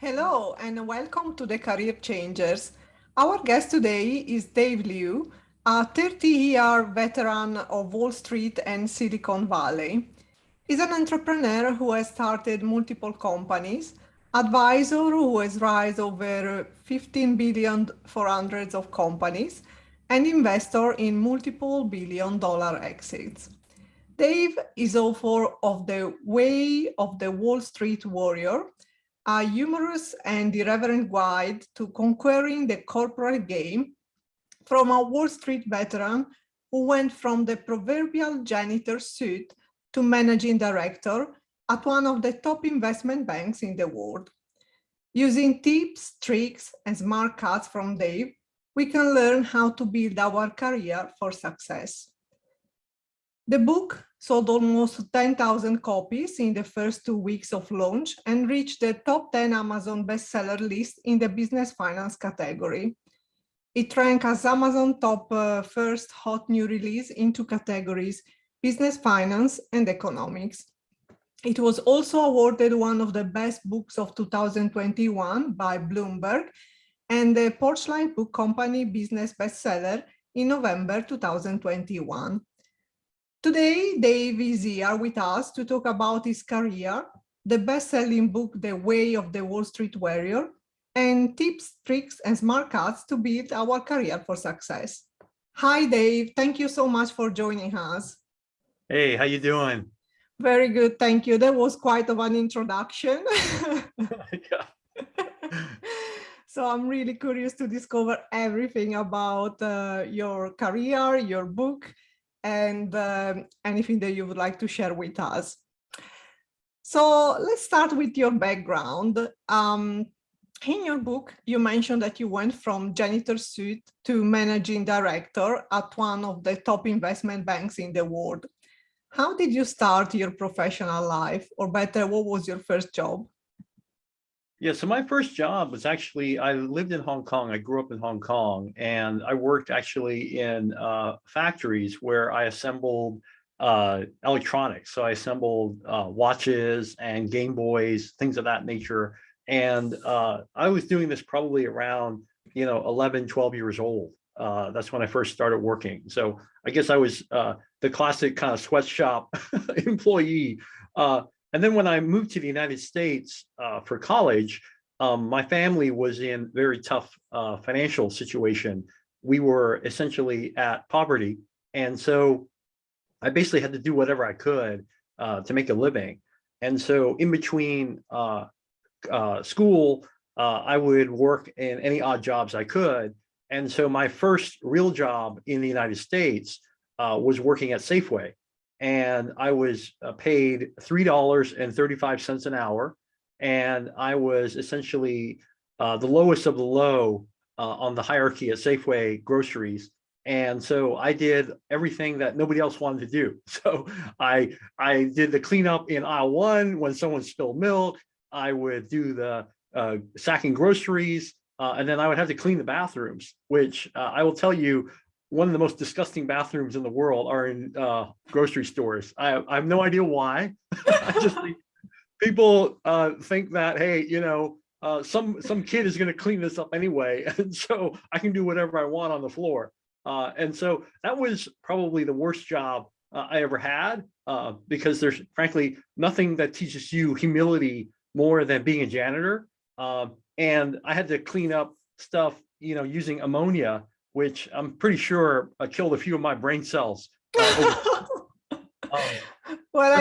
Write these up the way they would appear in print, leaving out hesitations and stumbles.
Hello and welcome to the Career Changers. Our guest today is Dave Liu, a 30-year veteran of Wall Street and Silicon Valley. He's an entrepreneur who has started multiple companies, advisor who has raised over 15 billion for hundreds of companies, and investor in multiple billion-dollar exits. Dave is author of The Way of the Wall Street Warrior, a humorous and irreverent guide to conquering the corporate game from a Wall Street veteran who went from the proverbial janitor suit to managing director at one of the top investment banks in the world. Using tips, tricks, and smart cuts from Dave, we can learn how to build our career for success. The book sold almost 10,000 copies in the first 2 weeks of launch and reached the top 10 Amazon bestseller list in the business finance category. It ranked as Amazon top first hot new release in two categories, business finance and economics. It was also awarded one of the best books of 2021 by Bloomberg and the Porchline Book Company business bestseller in November 2021. Today, Dave is here with us to talk about his career, the best-selling book, The Way of the Wall Street Warrior, and tips, tricks, and smart cuts to build our career for success. Hi, Dave. Thank you so much for joining us. Hey, how you doing? Very good, thank you. That was quite of an introduction. So I'm really curious to discover everything about your career, your book, and anything that you would like to share with us. So let's start with your background. In your book, you mentioned that you went from janitor suit to managing director at one of the top investment banks in the world. How did you start your professional life? Or better, what was your first job? Yeah, so my first job was actually, I lived in Hong Kong. I grew up in Hong Kong, and I worked actually in factories where I assembled electronics. So I assembled watches and Game Boys, things of that nature. And I was doing this probably around, 11, 12 years old. That's when I first started working. So I guess I was the classic kind of sweatshop employee. And then when I moved to the United States for college, my family was in very tough financial situation. We were essentially at poverty. And so I basically had to do whatever I could to make a living. And so in between school, I would work in any odd jobs I could. And so my first real job in the United States was working at Safeway. And I was paid $3.35 an hour. And I was essentially the lowest of the low on the hierarchy at Safeway groceries. And so I did everything that nobody else wanted to do. So I did the cleanup in aisle one when someone spilled milk. I would do the sacking groceries. And then I would have to clean the bathrooms, which I will tell you, one of the most disgusting bathrooms in the world are in grocery stores. I have no idea why. I just think people think that, hey, some kid is going to clean this up anyway, and so I can do whatever I want on the floor. And so that was probably the worst job I ever had because there's frankly nothing that teaches you humility more than being a janitor. And I had to clean up stuff, using ammonia, which I'm pretty sure killed a few of my brain cells. Well,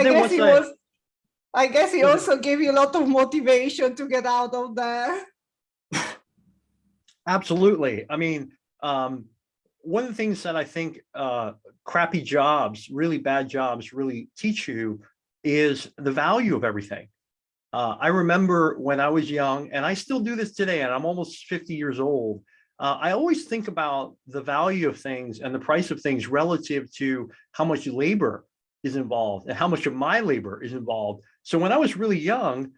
I guess he also gave you a lot of motivation to get out of there. Absolutely. I mean, one of the things that I think crappy jobs, really bad jobs, really teach you is the value of everything. I remember when I was young, and I still do this today, and I'm almost 50 years old. I always think about the value of things and the price of things relative to how much labor is involved and how much of my labor is involved. So when I was really young,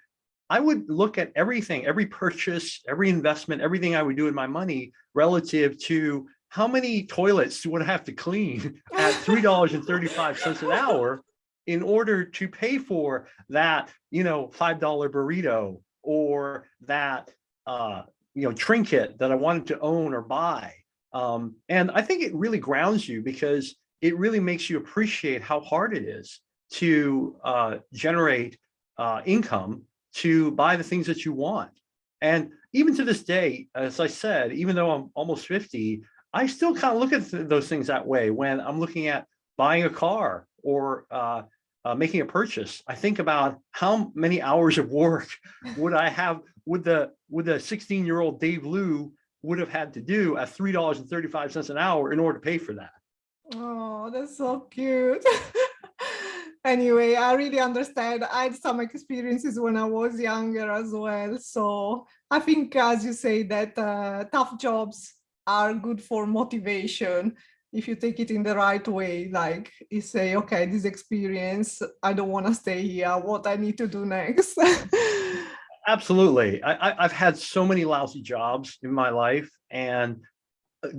I would look at everything, every purchase, every investment, everything I would do in my money relative to how many toilets would I have to clean at $3.35 an hour in order to pay for that, $5 burrito or that trinket that I wanted to own or buy. And I think it really grounds you because it really makes you appreciate how hard it is to generate income to buy the things that you want. And even to this day, as I said, even though I'm almost 50, I still kind of look at those things that way when I'm looking at buying a car or making a purchase. I think about how many hours of work would I have, would the 16-year-old Dave Liu would have had to do at $3.35 an hour in order to pay for that. Oh, that's so cute. Anyway, I really understand. I had some experiences when I was younger as well. So I think, as you say, that tough jobs are good for motivation if you take it in the right way. Like you say, okay, this experience, I don't want to stay here. What I need to do next. Absolutely. I've had so many lousy jobs in my life, and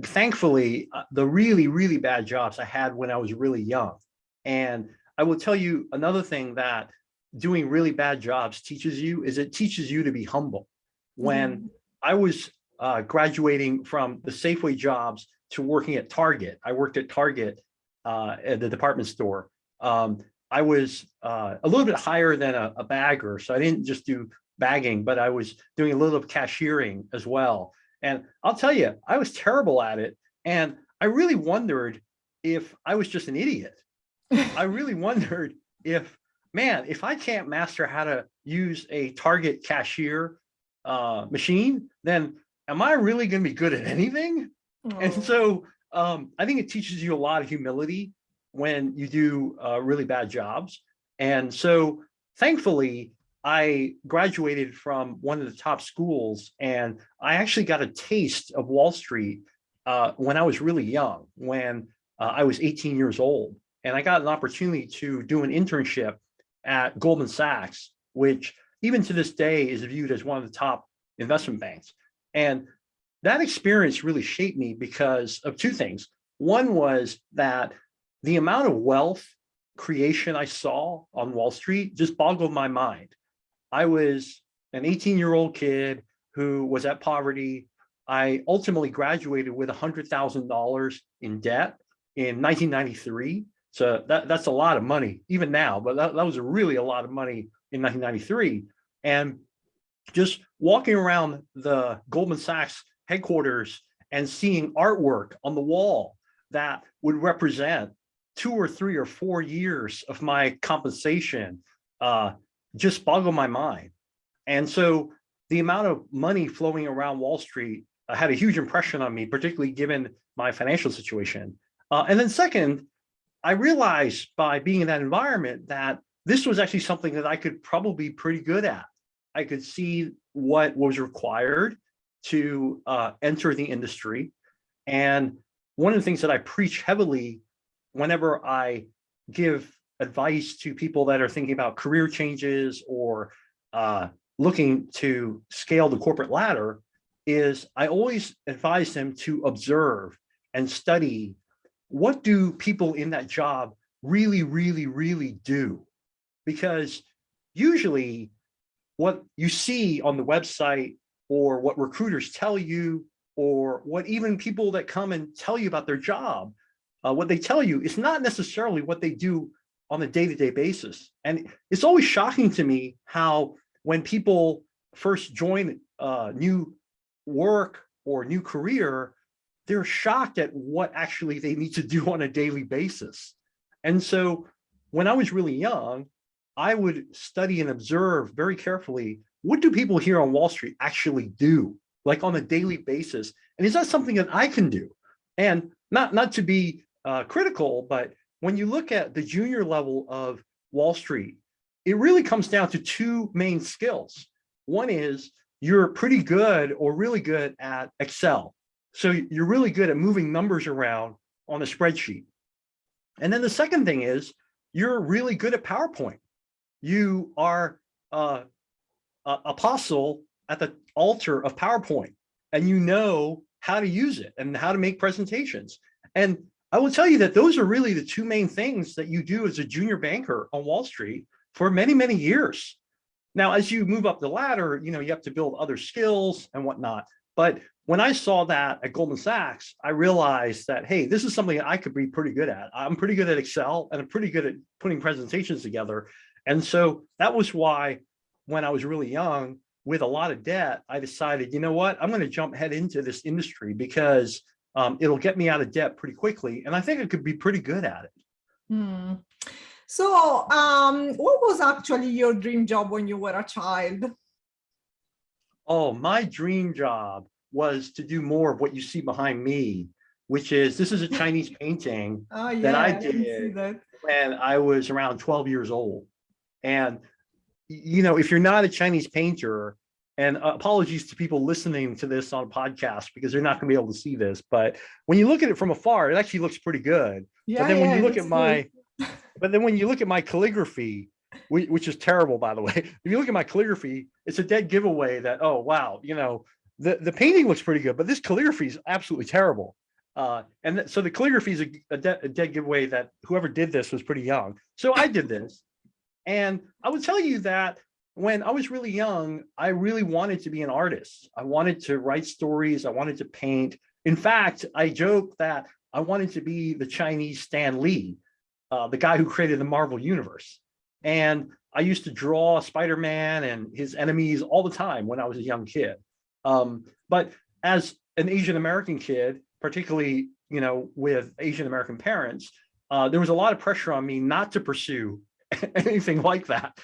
thankfully, the really, really bad jobs I had when I was really young. And I will tell you another thing that doing really bad jobs teaches you is it teaches you to be humble. When I was graduating from the Safeway jobs to working at Target, I worked at Target at the department store. I was a little bit higher than a bagger, so I didn't just do bagging, but I was doing a little of cashiering as well. And I'll tell you, I was terrible at it. And I really wondered if I was just an idiot. I really wondered if, man, if I can't master how to use a Target cashier machine, then am I really going to be good at anything? And Oh. so I think it teaches you a lot of humility when you do really bad jobs. And so thankfully, I graduated from one of the top schools, and I actually got a taste of Wall Street when I was really young, when I was 18 years old. And I got an opportunity to do an internship at Goldman Sachs, which even to this day is viewed as one of the top investment banks. And that experience really shaped me because of two things. One was that the amount of wealth creation I saw on Wall Street just boggled my mind. I was an 18-year-old kid who was at poverty. I ultimately graduated with $100,000 in debt in 1993. So that's a lot of money, even now, but that was really a lot of money in 1993. And just walking around the Goldman Sachs headquarters and seeing artwork on the wall that would represent 2 or 3 or 4 years of my compensation just boggled my mind. And so the amount of money flowing around Wall Street had a huge impression on me, particularly given my financial situation. And then second, I realized by being in that environment that this was actually something that I could probably be pretty good at. I could see what was required to enter the industry. And one of the things that I preach heavily whenever I give advice to people that are thinking about career changes or looking to scale the corporate ladder is I always advise them to observe and study what do people in that job really, really, really do? Because usually what you see on the website or what recruiters tell you or what even people that come and tell you about their job, what they tell you is not necessarily what they do on a day-to-day basis. And it's always shocking to me how when people first join new work or new career, they're shocked at what actually they need to do on a daily basis. And so when I was really young, I would study and observe very carefully, what do people here on Wall Street actually do, like on a daily basis? And is that something that I can do? And not to be critical, but when you look at the junior level of Wall Street, it really comes down to two main skills. One is you're pretty good or really good at Excel. So you're really good at moving numbers around on a spreadsheet. And then the second thing is you're really good at PowerPoint. You are an apostle at the altar of PowerPoint, and you know how to use it and how to make presentations. And I will tell you that those are really the two main things that you do as a junior banker on Wall Street for many, many years. Now, as you move up the ladder, you have to build other skills and whatnot. But when I saw that at Goldman Sachs, I realized that, hey, this is something I could be pretty good at. I'm pretty good at Excel, and I'm pretty good at putting presentations together. And so that was why when I was really young with a lot of debt, I decided, you know what, I'm going to jump head into this industry because it'll get me out of debt pretty quickly. And I think I could be pretty good at it. Hmm. So, what was actually your dream job when you were a child? Oh, my dream job was to do more of what you see behind me, which is, this is a Chinese painting Oh, that I yeah, I can see did that. when I was around 12 years old. And, if you're not a Chinese painter, and apologies to people listening to this on a podcast because they're not going to be able to see this, but when you look at it from afar, it actually looks pretty good. But Yeah, then when yeah, you it look at looks good. my calligraphy, which is terrible, by the way, if you look at my calligraphy, it's a dead giveaway that, oh, wow, the painting looks pretty good, but this calligraphy is absolutely terrible. So the calligraphy is a dead giveaway that whoever did this was pretty young. So I did this. And I would tell you that when I was really young, I really wanted to be an artist. I wanted to write stories. I wanted to paint. In fact, I joke that I wanted to be the Chinese Stan Lee, the guy who created the Marvel Universe. And I used to draw Spider-Man and his enemies all the time when I was a young kid. But as an Asian American kid, particularly, with Asian American parents, there was a lot of pressure on me not to pursue anything like that.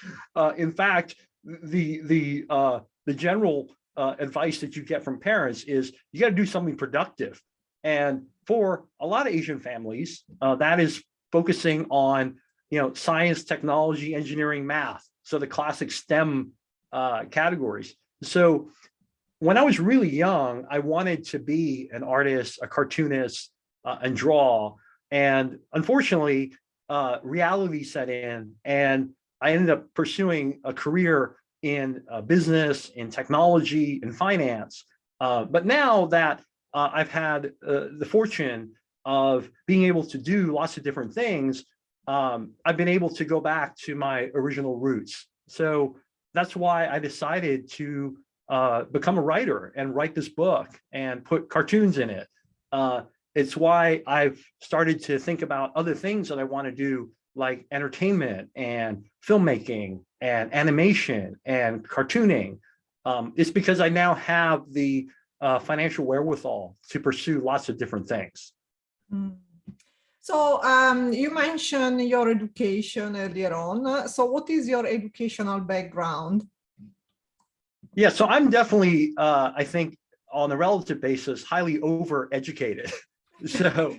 In fact, the general advice that you get from parents is you got to do something productive. And for a lot of Asian families, that is focusing on science, technology, engineering, math. So the classic STEM categories. So when I was really young, I wanted to be an artist, a cartoonist, and draw. And unfortunately, reality set in, and I ended up pursuing a career in business, in technology, in finance. But now that I've had the fortune of being able to do lots of different things, I've been able to go back to my original roots. So that's why I decided to become a writer and write this book and put cartoons in it. It's why I've started to think about other things that I want to do, like entertainment and filmmaking and animation and cartooning. It's because I now have the financial wherewithal to pursue lots of different things. Mm. So, you mentioned your education earlier on. So, what is your educational background? Yeah, so I'm definitely, I think, on a relative basis, highly overeducated. So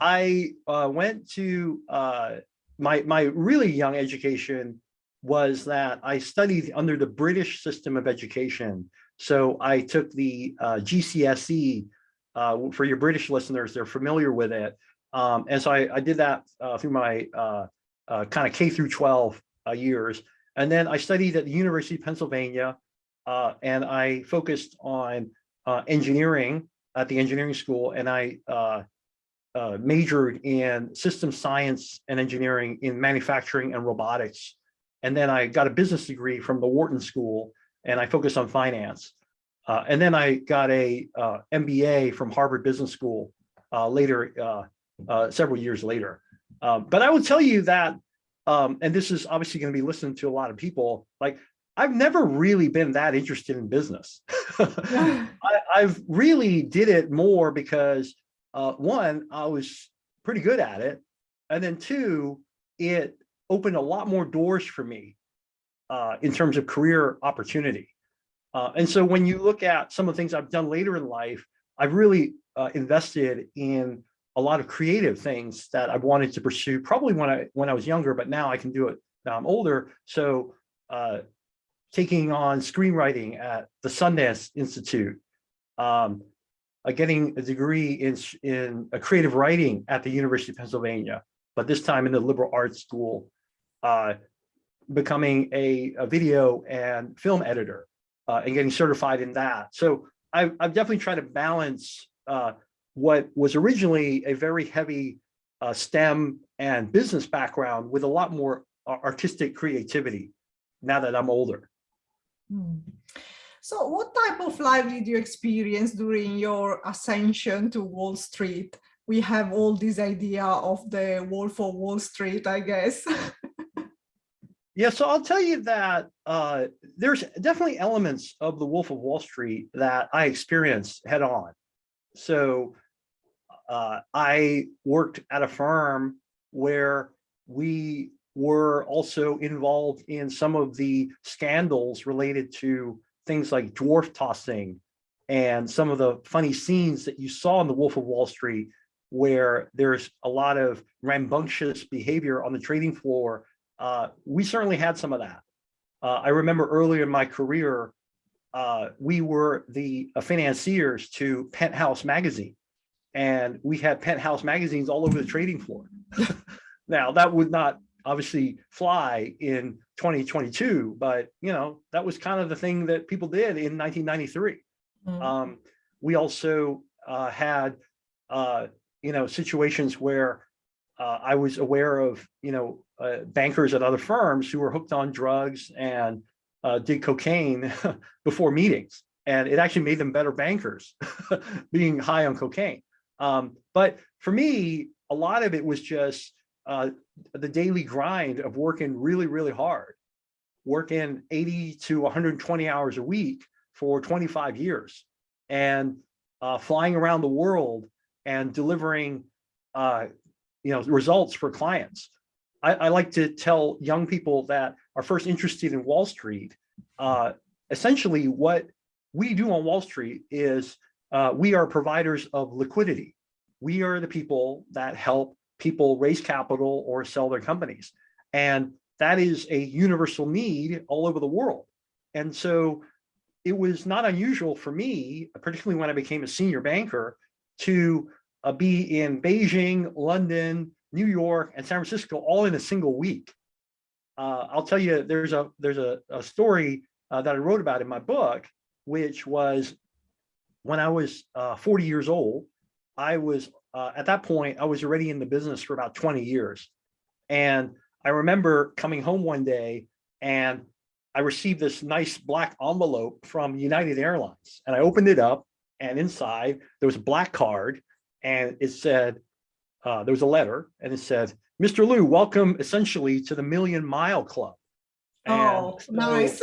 I went to my really young education was that I studied under the British system of education. So I took the GCSE. For your British listeners, they're familiar with it. And so I did that through my kind of K through 12 years. And then I studied at the University of Pennsylvania, and I focused on engineering at the engineering school, and I majored in system science and engineering in manufacturing and robotics. And then I got a business degree from the Wharton School, and I focused on finance. And then I got a MBA from Harvard Business School later, several years later. But I will tell you that, and this is obviously going to be listened to a lot of people, like I've never really been that interested in business. I've really did it more because one, I was pretty good at it. And then two, it opened a lot more doors for me in terms of career opportunity. And so when you look at some of the things I've done later in life, I've really invested in a lot of creative things that I've wanted to pursue, probably when I was younger, but now I can do it now I'm older. So taking on screenwriting at the Sundance Institute, getting a degree in creative writing at the University of Pennsylvania, but this time in the liberal arts school, becoming a video and film editor, and getting certified in that. So I've definitely tried to balance what was originally a very heavy STEM and business background with a lot more artistic creativity now that I'm older. Hmm. So what type of life did you experience during your ascension to Wall Street? We have all this idea of the Wolf of Wall Street, I guess. Yeah, so I'll tell you that there's definitely elements of the Wolf of Wall Street that I experienced head on. So I worked at a firm where we were also involved in some of the scandals related to things like dwarf tossing and some of the funny scenes that you saw in the Wolf of Wall Street, where there's a lot of rambunctious behavior on the trading floor. We certainly had some of that. I remember earlier in my career, we were the financiers to Penthouse magazine, and we had Penthouse magazines all over the trading floor. Now, that would not obviously fly in 2022, but that was kind of the thing that people did in 1993. Mm. We also had situations where I was aware of bankers at other firms who were hooked on drugs and did cocaine before meetings, and it actually made them better bankers being high on cocaine. But for me, a lot of it was just the daily grind of working really, really hard, working 80 to 120 hours a week for 25 years, and flying around the world and delivering results for clients. I like to tell young people that are first interested in Wall Street, essentially what we do on Wall Street is we are providers of liquidity. We are the people that help people raise capital or sell their companies. And that is a universal need all over the world. And so it was not unusual for me, particularly when I became a senior banker, to be in Beijing, London, New York, and San Francisco all in a single week. I'll tell you, there's a story that I wrote about in my book, which was when I was 40 years old. I was at that point, I was already in the business for about 20 years. And I remember coming home one day and I received this nice black envelope from United Airlines. And I opened it up, and inside there was a black card, and it said, there was a letter, and it said, "Mr. Liu, welcome essentially to the Million Mile Club." And Oh, so, nice.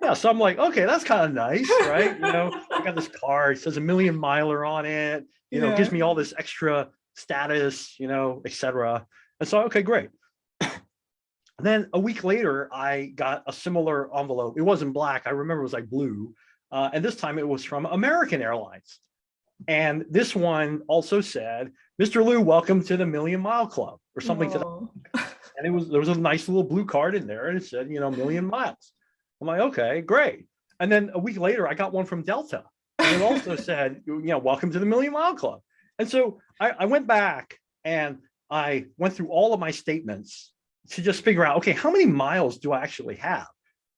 yeah, so I'm like, okay, that's kind of nice, right? I got this card, it says a million miler on it, it gives Yeah. me all this extra status, et cetera. And so, okay, great. And then a week later, I got a similar envelope. It wasn't black. I remember it was like blue. And this time it was from American Airlines. And this one also said, "Mr. Liu, welcome to the Million Mile Club," or something to that. Oh. And there was a nice little blue card in there, and it said, million miles. I'm like, okay, great. And then a week later, I got one from Delta, and it also said, "Welcome to the Million Mile Club." And so I went back and I went through all of my statements to just figure out, okay, how many miles do I actually have?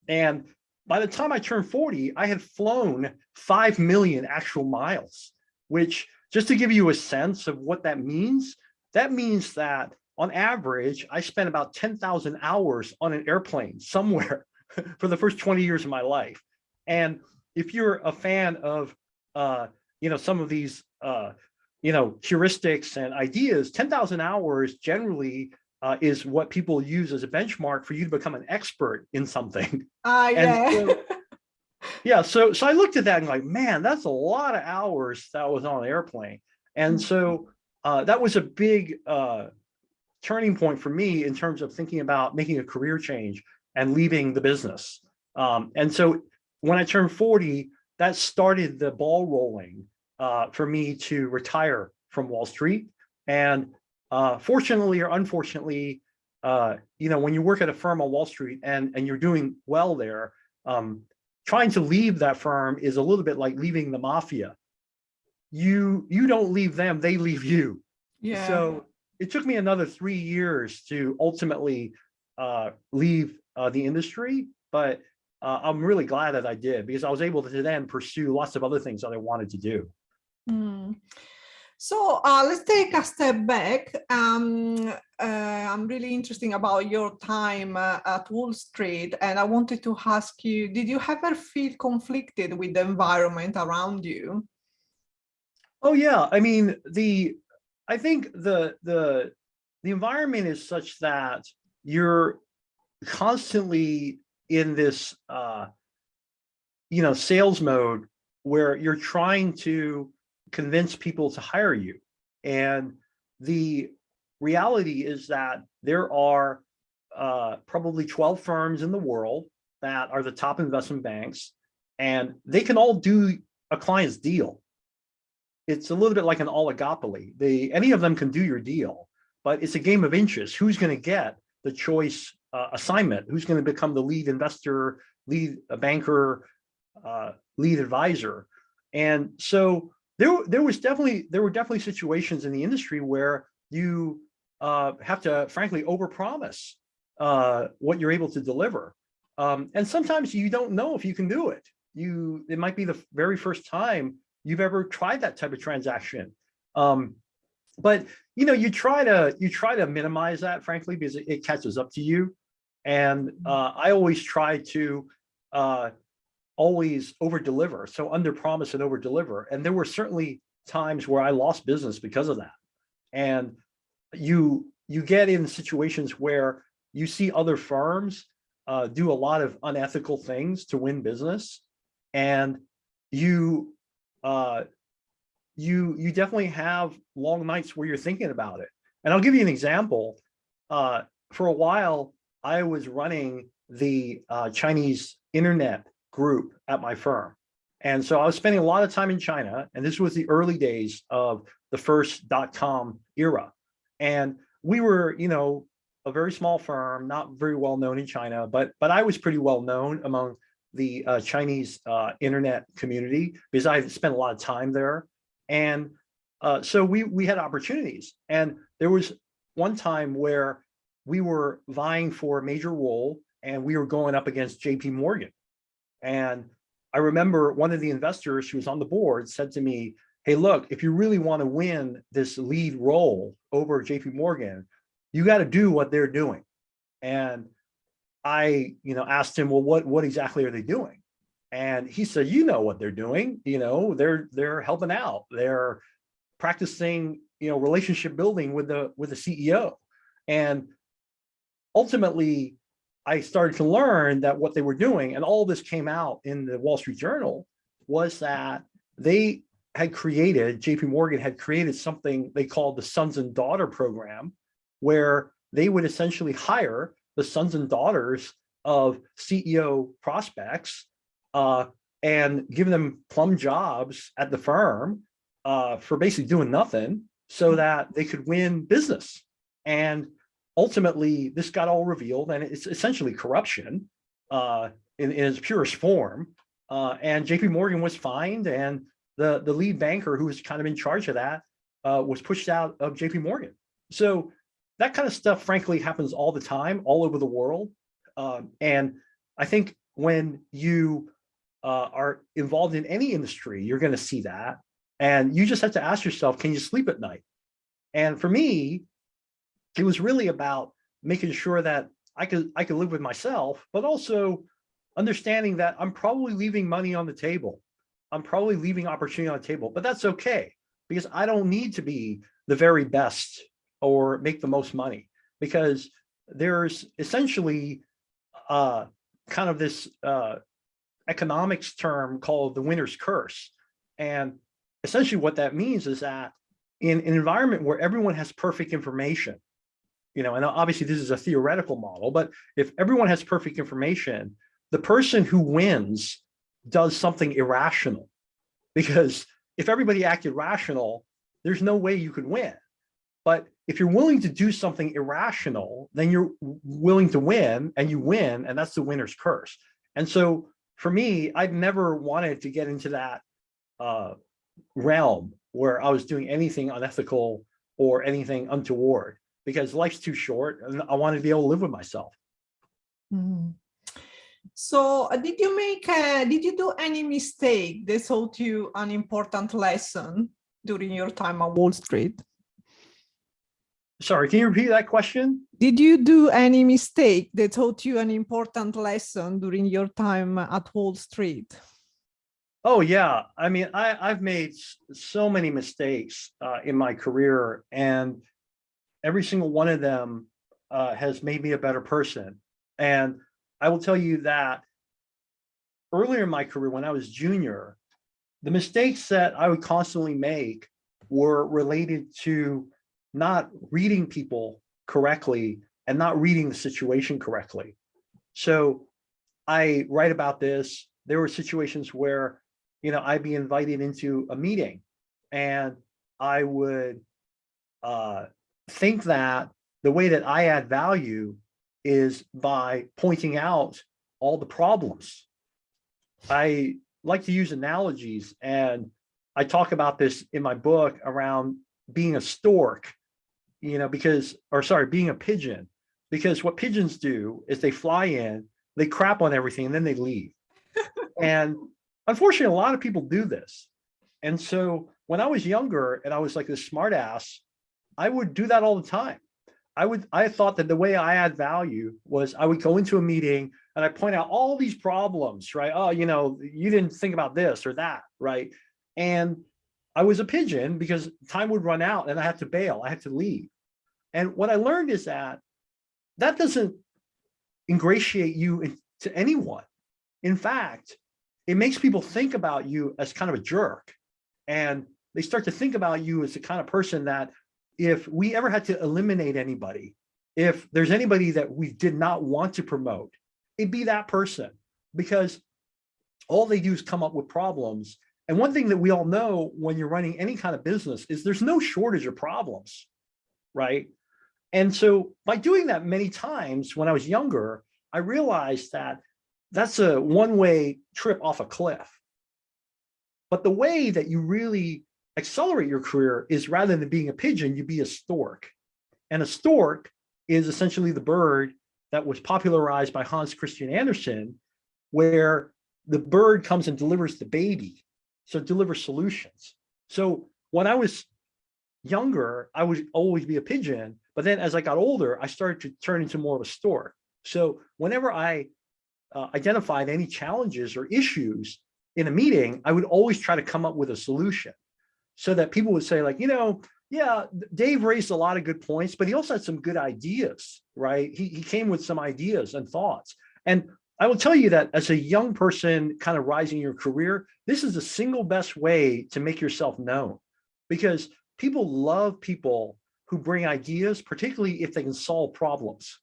And by the time I turned 40, I had flown 5 million actual miles, which, just to give you a sense of what that means that on average, I spent about 10,000 hours on an airplane somewhere for the first 20 years of my life. And if you're a fan of, some of these, heuristics and ideas, 10,000 hours generally is what people use as a benchmark for you to become an expert in something. And Yeah. so, yeah, so I looked at that and like, man, that's a lot of hours that was on an airplane. And so that was a big turning point for me in terms of thinking about making a career change and leaving the business. And so when I turned 40, that started the ball rolling for me to retire from Wall Street. And fortunately or unfortunately, when you work at a firm on Wall Street and you're doing well there, trying to leave that firm is a little bit like leaving the mafia. You don't leave them, they leave you. Yeah. So it took me another 3 years to ultimately leave the industry, but I'm really glad that I did, because I was able to then pursue lots of other things that I wanted to do. Mm. So let's take a step back. I'm really interested about your time at Wall Street, and I wanted to ask you, did you ever feel conflicted with the environment around you? Oh yeah, I mean I think the environment is such that you're constantly in this sales mode where you're trying to convince people to hire you. And the reality is that there are probably 12 firms in the world that are the top investment banks, and they can all do a client's deal. It's a little bit like an oligopoly. Any of them can do your deal, but it's a game of inches. Who's going to get the choice assignment? Who's going to become the lead investor, lead banker, lead advisor? And so there were definitely situations in the industry where you have to, frankly, overpromise what you're able to deliver, and sometimes you don't know if you can do it. It might be the very first time you've ever tried that type of transaction. But you try to minimize that, frankly, because it catches up to you. And I always try to always over deliver. So under promise and over deliver. And there were certainly times where I lost business because of that. And you get in situations where you see other firms do a lot of unethical things to win business, and you definitely have long nights where you're thinking about it. And I'll give you an example. For a while, I was running the Chinese internet group at my firm. And so I was spending a lot of time in China, and this was the early days of the first .com era. And we were, a very small firm, not very well known in China, but I was pretty well known among the Chinese internet community because I spent a lot of time there. And so we had opportunities. And there was one time where we were vying for a major role, and we were going up against JP Morgan. And I remember one of the investors who was on the board said to me, "Hey, look, if you really want to win this lead role over JP Morgan, you got to do what they're doing." And I, asked him, "Well, what exactly are they doing?" And he said, "You know what they're doing. They're helping out. They're practicing, relationship building with the CEO." And ultimately, I started to learn that what they were doing, and all this came out in the Wall Street Journal, was that JP Morgan had created something they called the Sons and Daughter program, where they would essentially hire the sons and daughters of CEO prospects and give them plum jobs at the firm for basically doing nothing so that they could win business. And ultimately, this got all revealed, and it's essentially corruption in its purest form. And JP Morgan was fined, and the lead banker who was kind of in charge of that was pushed out of JP Morgan. So that kind of stuff, frankly, happens all the time, all over the world. And I think when you are involved in any industry, you're going to see that. And you just have to ask yourself, can you sleep at night? And for me, it was really about making sure that I could live with myself, but also understanding that I'm probably leaving money on the table. I'm probably leaving opportunity on the table, but that's okay, because I don't need to be the very best or make the most money, because there's essentially kind of this economics term called the winner's curse. And essentially what that means is that in an environment where everyone has perfect information, and obviously this is a theoretical model, but if everyone has perfect information, the person who wins does something irrational, because if everybody acted rational, there's no way you could win. But if you're willing to do something irrational, then you're willing to win, and you win, and that's the winner's curse. And so for me, I've never wanted to get into that realm where I was doing anything unethical or anything untoward, because life's too short, and I wanted to be able to live with myself. Mm. So did you do any mistake that taught you an important lesson? during your time at Wall Street? Sorry, can you repeat that question? Did you do any mistake that taught you an important lesson during your time at Wall Street? Oh yeah, I mean, I've made so many mistakes in my career, and every single one of them has made me a better person. And I will tell you that earlier in my career, when I was junior, the mistakes that I would constantly make were related to not reading people correctly and not reading the situation correctly. So I write about this. There were situations where, I'd be invited into a meeting and I would think that the way that I add value is by pointing out all the problems. I like to use analogies, and I talk about this in my book around being a stork, being a pigeon, because what pigeons do is they fly in, they crap on everything, and then they leave. And unfortunately, a lot of people do this. And so when I was younger and I was like this smart ass, I would do that all the time. I thought that the way I add value was I would go into a meeting and I point out all these problems, right? Oh, you didn't think about this or that, right? And I was a pigeon because time would run out and I had to bail. I had to leave. And what I learned is that doesn't ingratiate you to anyone. In fact, it makes people think about you as kind of a jerk. And they start to think about you as the kind of person that if we ever had to eliminate anybody, if there's anybody that we did not want to promote, it'd be that person, because all they do is come up with problems. And one thing that we all know when you're running any kind of business is there's no shortage of problems, right? And so by doing that many times when I was younger, I realized that that's a one-way trip off a cliff. But the way that you really accelerate your career is, rather than being a pigeon, you be a stork. And a stork is essentially the bird that was popularized by Hans Christian Andersen, where the bird comes and delivers the baby. So it delivers solutions. So when I was younger, I would always be a pigeon. But then as I got older, I started to turn into more of a stork. So whenever I identified any challenges or issues in a meeting, I would always try to come up with a solution, so that people would say, like, yeah, Dave raised a lot of good points, but he also had some good ideas, right? He came with some ideas and thoughts. And I will tell you that as a young person kind of rising in your career, this is the single best way to make yourself known, because people love people who bring ideas, particularly if they can solve problems.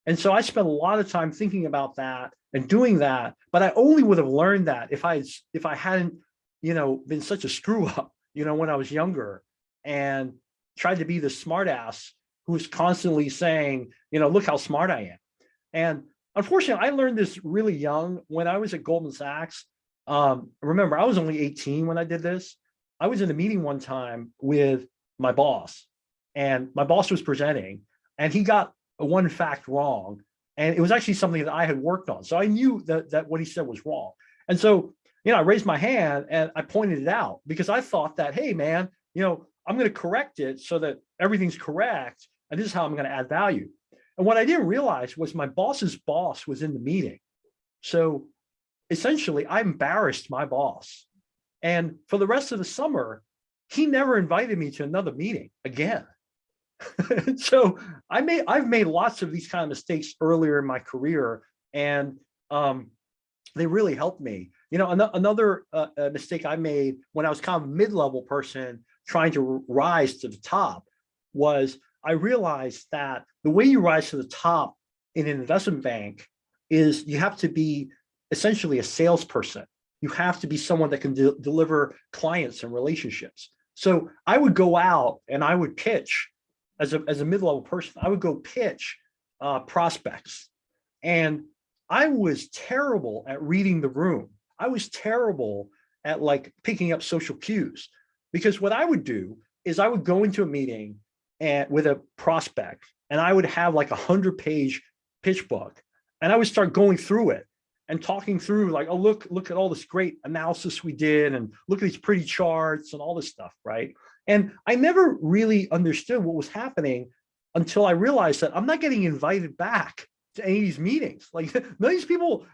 And so I spent a lot of time thinking about that and doing that, but I only would have learned that if I hadn't, been such a screw up, when I was younger, and tried to be the smart ass who was constantly saying, look how smart I am. And unfortunately, I learned this really young. When I was at Goldman Sachs, remember, I was only 18 when I did this. I was in a meeting one time with my boss, and my boss was presenting, and he got one fact wrong. And it was actually something that I had worked on. So I knew that what he said was wrong. And so, I raised my hand and I pointed it out, because I thought that, hey, man, I'm going to correct it so that everything's correct. And this is how I'm going to add value. And what I didn't realize was my boss's boss was in the meeting. So essentially, I embarrassed my boss. And for the rest of the summer, he never invited me to another meeting again. So I've made lots of these kind of mistakes earlier in my career, and they really helped me. Another mistake I made when I was kind of a mid-level person trying to rise to the top was I realized that the way you rise to the top in an investment bank is you have to be essentially a salesperson. You have to be someone that can deliver clients and relationships. So I would go out and I would pitch as a mid-level person. I would go pitch prospects, and I was terrible at reading the room. I was terrible at picking up social cues, because what I would do is I would go into a meeting with a prospect, and I would have 100-page pitch book, and I would start going through it and talking through oh, look at all this great analysis we did, and look at these pretty charts and all this stuff, right? And I never really understood what was happening until I realized that I'm not getting invited back to any of these meetings. Like none of these people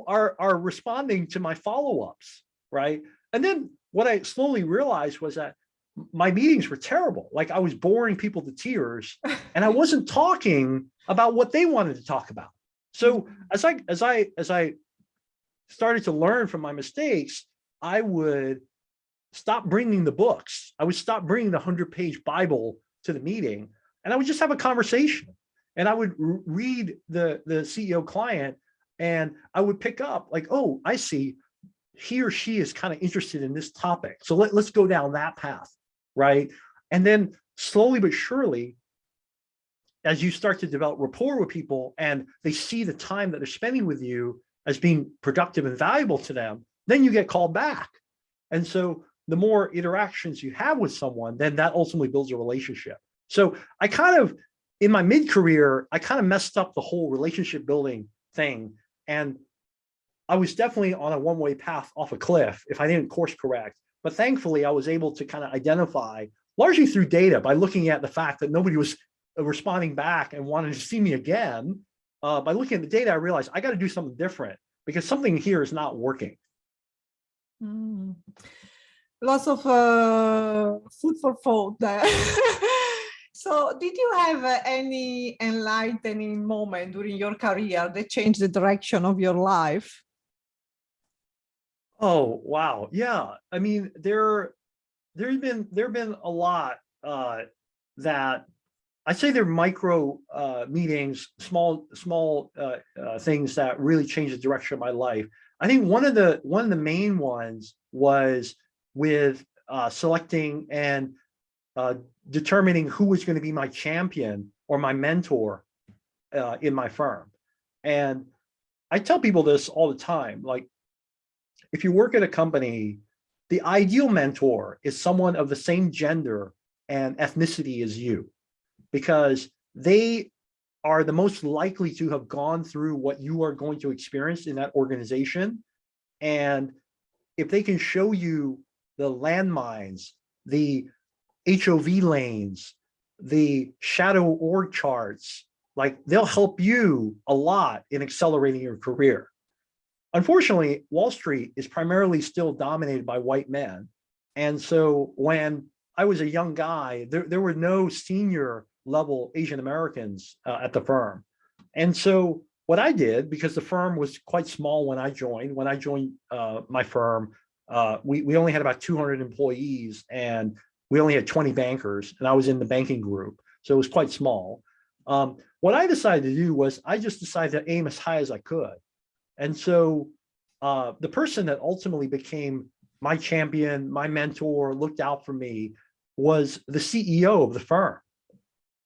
are responding to my follow-ups, right? And then what I slowly realized was that my meetings were terrible. Like I was boring people to tears, and I wasn't talking about what they wanted to talk about. So as I started to learn from my mistakes, I would stop bringing the books. I would stop bringing the 100-page Bible to the meeting, and I would just have a conversation. And I would read the CEO client, and I would pick up like, oh, I see he or she is kind of interested in this topic. So let's go down that path, right? And then slowly but surely, as you start to develop rapport with people and they see the time that they're spending with you as being productive and valuable to them, then you get called back. And so the more interactions you have with someone, then that ultimately builds a relationship. So I kind of, in my mid-career, I kind of messed up the whole relationship building thing. And I was definitely on a one-way path off a cliff if I didn't course correct. But thankfully, I was able to kind of identify, largely through data, by looking at the fact that nobody was responding back and wanted to see me again. By looking at the data, I realized I got to do something different because something here is not working. Mm. Lots of food for thought there. So did you have any enlightening moment during your career that changed the direction of your life? Oh, wow. Yeah. I mean, there've been a lot that I'd say they're micro meetings, small things that really changed the direction of my life. I think one of the main ones was with selecting and determining who was going to be my champion or my mentor in my firm. And I tell people this all the time, like, if you work at a company, the ideal mentor is someone of the same gender and ethnicity as you, because they are the most likely to have gone through what you are going to experience in that organization. And if they can show you the landmines, the HOV lanes, the shadow org charts, like they'll help you a lot in accelerating your career. Unfortunately, Wall Street is primarily still dominated by white men. And so when I was a young guy, there were no senior level Asian Americans at the firm. And so what I did, because the firm was quite small when I joined my firm, we only had about 200 employees and we only had 20 bankers, and I was in the banking group. So it was quite small. What I decided to do was I just decided to aim as high as I could. And so the person that ultimately became my champion, my mentor, looked out for me, was the CEO of the firm.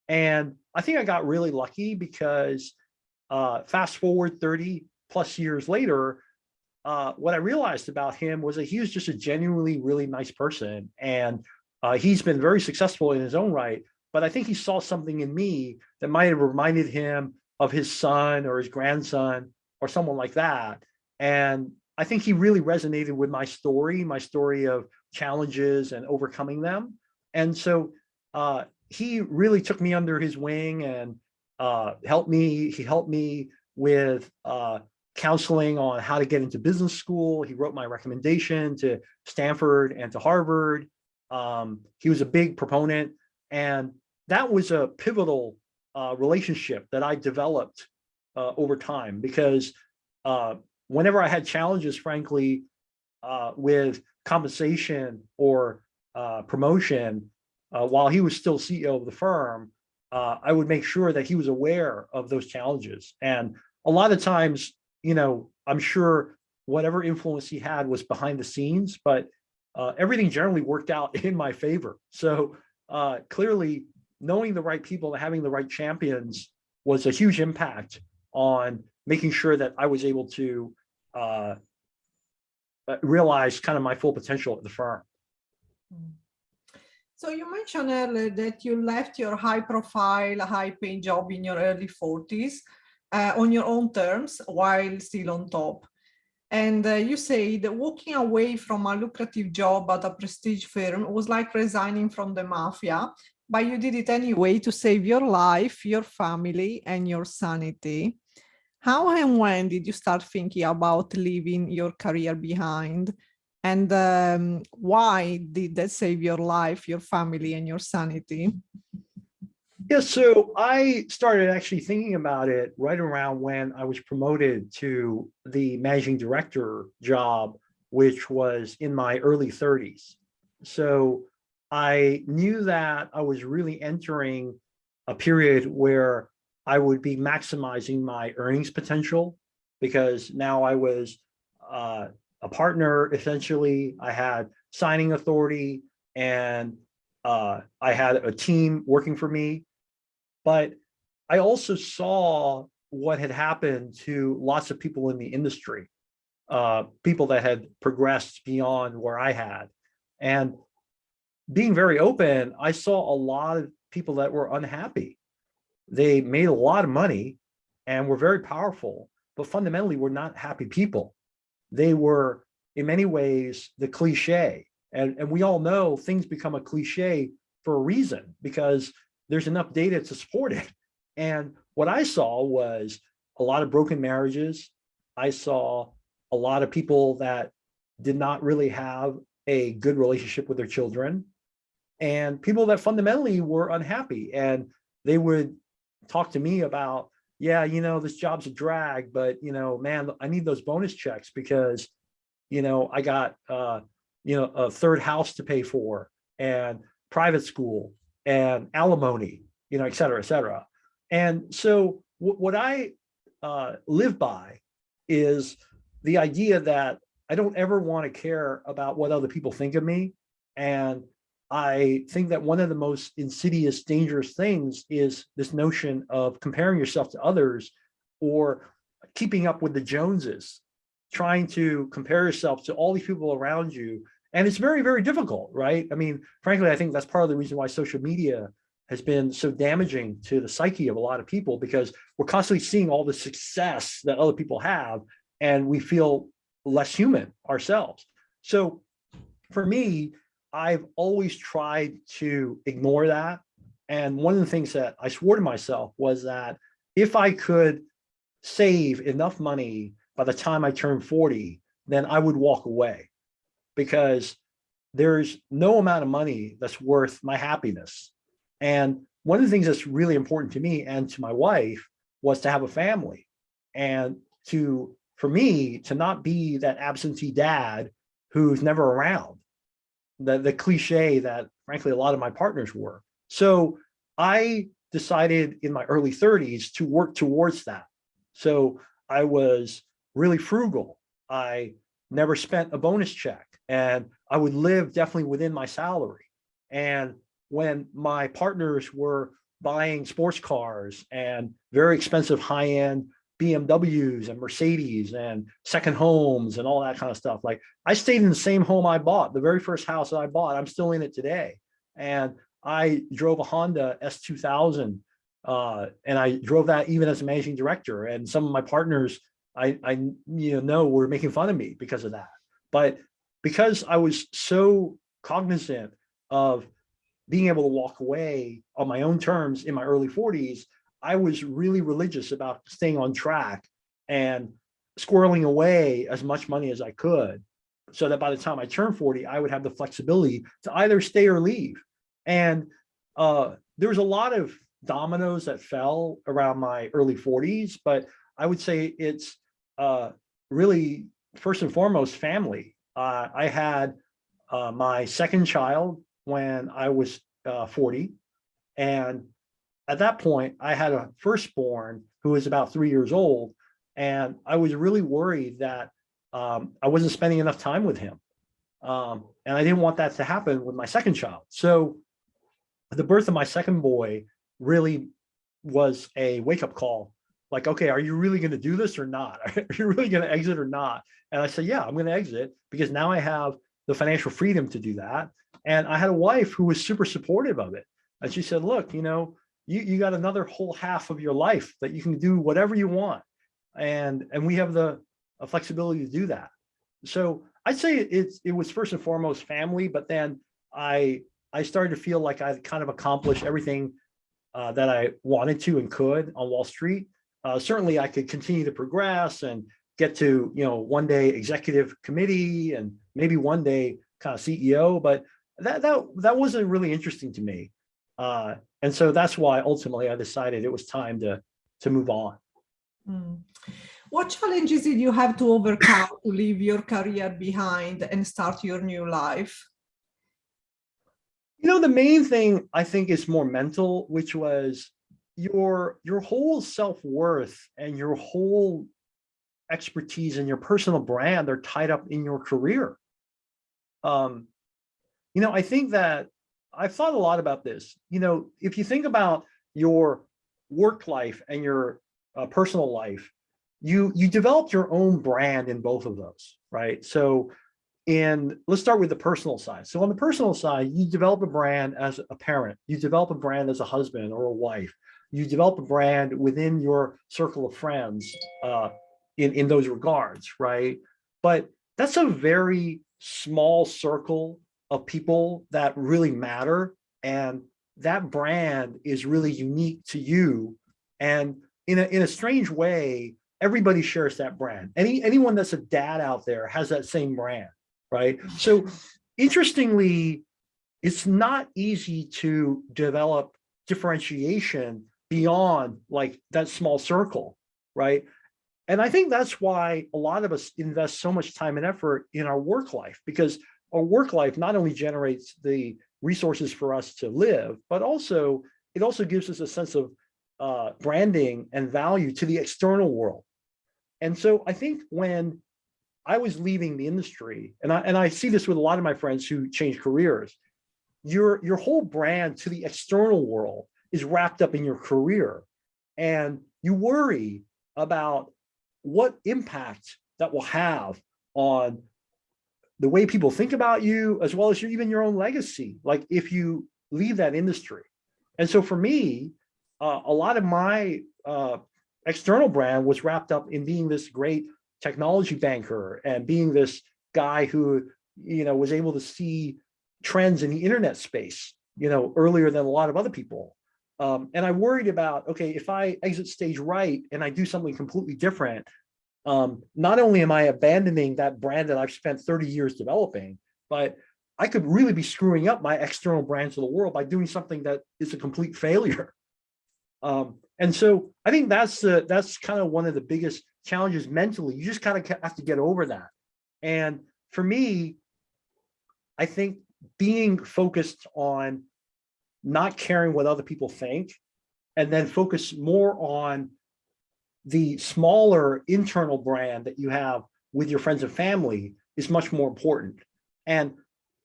And I think I got really lucky because fast forward 30 plus years later, what I realized about him was that he was just a genuinely really nice person. And he's been very successful in his own right. But I think he saw something in me that might have reminded him of his son or his grandson or someone like that. And I think he really resonated with my story of challenges and overcoming them. And so he really took me under his wing and helped me with counseling on how to get into business school. He wrote my recommendation to Stanford and to Harvard. He was a big proponent, and that was a pivotal relationship that I developed over time, because whenever I had challenges, frankly, with compensation or promotion, while he was still CEO of the firm, I would make sure that he was aware of those challenges. And a lot of times, I'm sure whatever influence he had was behind the scenes, but everything generally worked out in my favor. So clearly, knowing the right people and having the right champions was a huge impact on making sure that I was able to realize kind of my full potential at the firm. So you mentioned earlier that you left your high-profile, high-paying job in your early 40s on your own terms while still on top. And you say that walking away from a lucrative job at a prestige firm was like resigning from the mafia, but you did it anyway to save your life, your family, and your sanity. How and when did you start thinking about leaving your career behind? And why did that save your life, your family, and your sanity? Yeah, so I started actually thinking about it right around when I was promoted to the managing director job, which was in my early 30s. So I knew that I was really entering a period where I would be maximizing my earnings potential because now I was uh, a partner, essentially. I had signing authority and I had a team working for me. But I also saw what had happened to lots of people in the industry, people that had progressed beyond where I had. And being very open, I saw a lot of people that were unhappy. They made a lot of money and were very powerful, but fundamentally were not happy people. They were, in many ways, the cliche. And we all know things become a cliche for a reason because there's enough data to support it. And what I saw was a lot of broken marriages. I saw a lot of people that did not really have a good relationship with their children and people that fundamentally were unhappy. And they would talk to me about, yeah, this job's a drag, but, man, I need those bonus checks because, I got, a third house to pay for and private school and alimony, et cetera, et cetera. And so what I live by is the idea that I don't ever want to care about what other people think of me. And I think that one of the most insidious, dangerous things is this notion of comparing yourself to others or keeping up with the Joneses, trying to compare yourself to all these people around you. And it's very, very difficult, right? I mean, frankly, I think that's part of the reason why social media has been so damaging to the psyche of a lot of people because we're constantly seeing all the success that other people have and we feel less human ourselves. So for me, I've always tried to ignore that. And one of the things that I swore to myself was that if I could save enough money by the time I turned 40, then I would walk away because there's no amount of money that's worth my happiness. And one of the things that's really important to me and to my wife was to have a family and for me to not be that absentee dad who's never around, the cliche that frankly a lot of my partners were. So I decided in my early 30s to work towards that. So I was really frugal. I never spent a bonus check and I would live definitely within my salary. And when my partners were buying sports cars and very expensive high-end BMWs and Mercedes and second homes and all that kind of stuff, like I stayed in the same home I bought, the very first house that I bought. I'm still in it today. And I drove a Honda S2000 and I drove that even as a managing director. And some of my partners I were making fun of me because of that. But because I was so cognizant of being able to walk away on my own terms in my early 40s, I was really religious about staying on track and squirreling away as much money as I could so that by the time I turned 40, I would have the flexibility to either stay or leave. And there was a lot of dominoes that fell around my early 40s, but I would say it's really first and foremost family. I had my second child when I was 40. And at that point, I had a firstborn who was about 3 years old. And I was really worried that I wasn't spending enough time with him. And I didn't want that to happen with my second child. So the birth of my second boy really was a wake-up call. Like, okay, are you really going to do this or not? Are you really going to exit or not? And I said, yeah, I'm going to exit because now I have the financial freedom to do that. And I had a wife who was super supportive of it. And she said, look, you got another whole half of your life that you can do whatever you want. And we have the flexibility to do that. So I'd say it was first and foremost family, but then I started to feel like I'd kind of accomplished everything that I wanted to and could on Wall Street. Certainly, I could continue to progress and get to, one day executive committee and maybe one day kind of CEO, but that wasn't really interesting to me. And so that's why ultimately I decided it was time to move on. Mm. What challenges did you have to overcome to leave your career behind and start your new life? The main thing I think is more mental, which was your whole self-worth and your whole expertise and your personal brand are tied up in your career. I think that I've thought a lot about this. If you think about your work life and your personal life, you developed your own brand in both of those, right? So let's start with the personal side. So on the personal side, you develop a brand as a parent, you develop a brand as a husband or a wife, you develop a brand within your circle of friends in those regards, right? But that's a very small circle of people that really matter. And that brand is really unique to you. And in a strange way, everybody shares that brand. Anyone that's a dad out there has that same brand, right? So interestingly, it's not easy to develop differentiation beyond like that small circle, right? And I think that's why a lot of us invest so much time and effort in our work life, because our work life not only generates the resources for us to live, but it also gives us a sense of branding and value to the external world. And so I think when I was leaving the industry, and I see this with a lot of my friends who change careers, your whole brand to the external world is wrapped up in your career. And you worry about what impact that will have on the way people think about you, as well as even your own legacy, like if you leave that industry. And so for me, a lot of my external brand was wrapped up in being this great technology banker and being this guy who, was able to see trends in the internet space, earlier than a lot of other people. And I worried about, okay, if I exit stage right and I do something completely different, not only am I abandoning that brand that I've spent 30 years developing, but I could really be screwing up my external brand to the world by doing something that is a complete failure. And so I think that's kind of one of the biggest challenges mentally. You just kind of have to get over that. And for me, I think being focused on not caring what other people think, and then focus more on the smaller internal brand that you have with your friends and family is much more important. And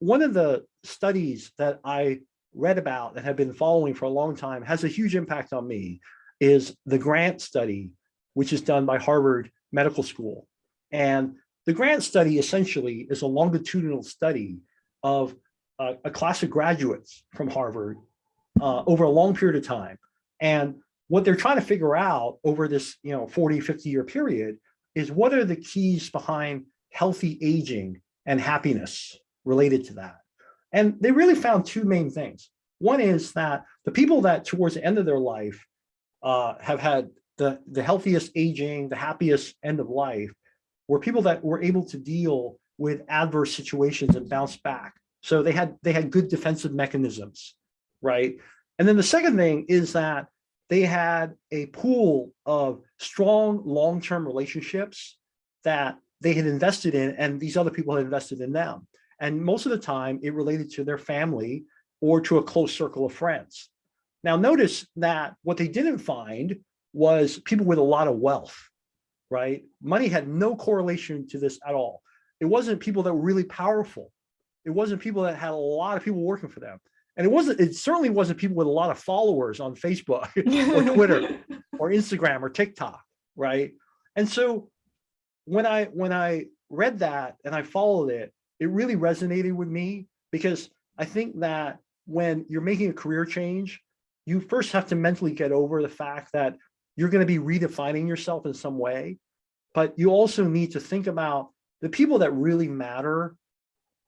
one of the studies that I read about and have been following for a long time has a huge impact on me is the Grant study, which is done by Harvard Medical School. And the Grant study essentially is a longitudinal study of a class of graduates from Harvard over a long period of time. And what they're trying to figure out over this 40, 50-year period is what are the keys behind healthy aging and happiness related to that. And they really found two main things. One is that the people that towards the end of their life have had the healthiest aging, the happiest end of life, were people that were able to deal with adverse situations and bounce back. So they had good defensive mechanisms, right? And then the second thing is that they had a pool of strong long-term relationships that they had invested in, and these other people had invested in them. And most of the time, it related to their family or to a close circle of friends. Now, notice that what they didn't find was people with a lot of wealth, right? Money had no correlation to this at all. It wasn't people that were really powerful. It wasn't people that had a lot of people working for them. And it certainly wasn't people with a lot of followers on Facebook or Twitter or Instagram or TikTok, right? And so when I read that and I followed it, it really resonated with me, because I think that when you're making a career change, you first have to mentally get over the fact that you're going to be redefining yourself in some way. but you also need to think about the people that really matter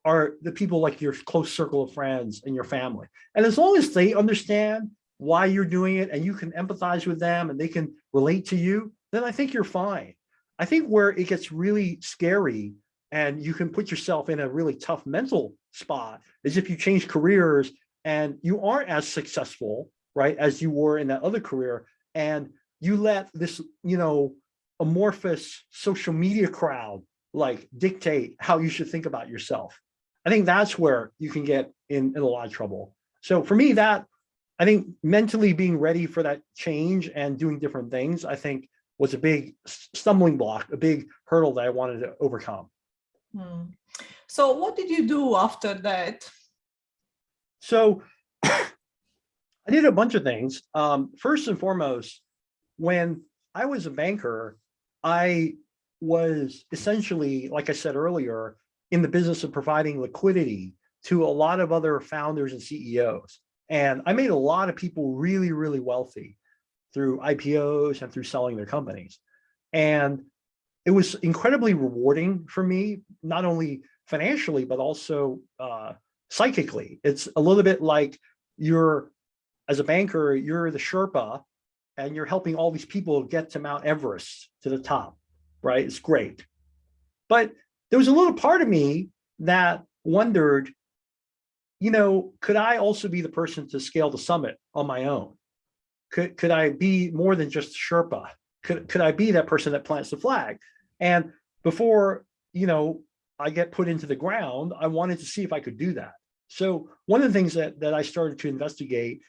are the people like your close circle of friends and your family. And as long as they understand why you're doing it and you can empathize with them and they can relate to you, then I think you're fine. I think where it gets really scary and you can put yourself in a really tough mental spot is if you change careers and you aren't as successful, right, as you were in that other career, and you let this, amorphous social media crowd like dictate how you should think about yourself. I think that's where you can get in a lot of trouble. So for me, that I think mentally being ready for that change and doing different things, I think was a big stumbling block, a big hurdle that I wanted to overcome. So what did you do after that? So I did a bunch of things. First and foremost, when I was a banker, I was essentially, like I said earlier, in the business of providing liquidity to a lot of other founders and CEOs. And I made a lot of people really, really wealthy through IPOs and through selling their companies. And it was incredibly rewarding for me, not only financially, but also psychically. It's a little bit like as a banker, you're the Sherpa and you're helping all these people get to Mount Everest, to the top, right? It's great. But there was a little part of me that wondered, could I also be the person to scale the summit on my own? Could I be more than just Sherpa? Could I be that person that plants the flag? And before, I get put into the ground, I wanted to see if I could do that. So one of the things that I started to investigate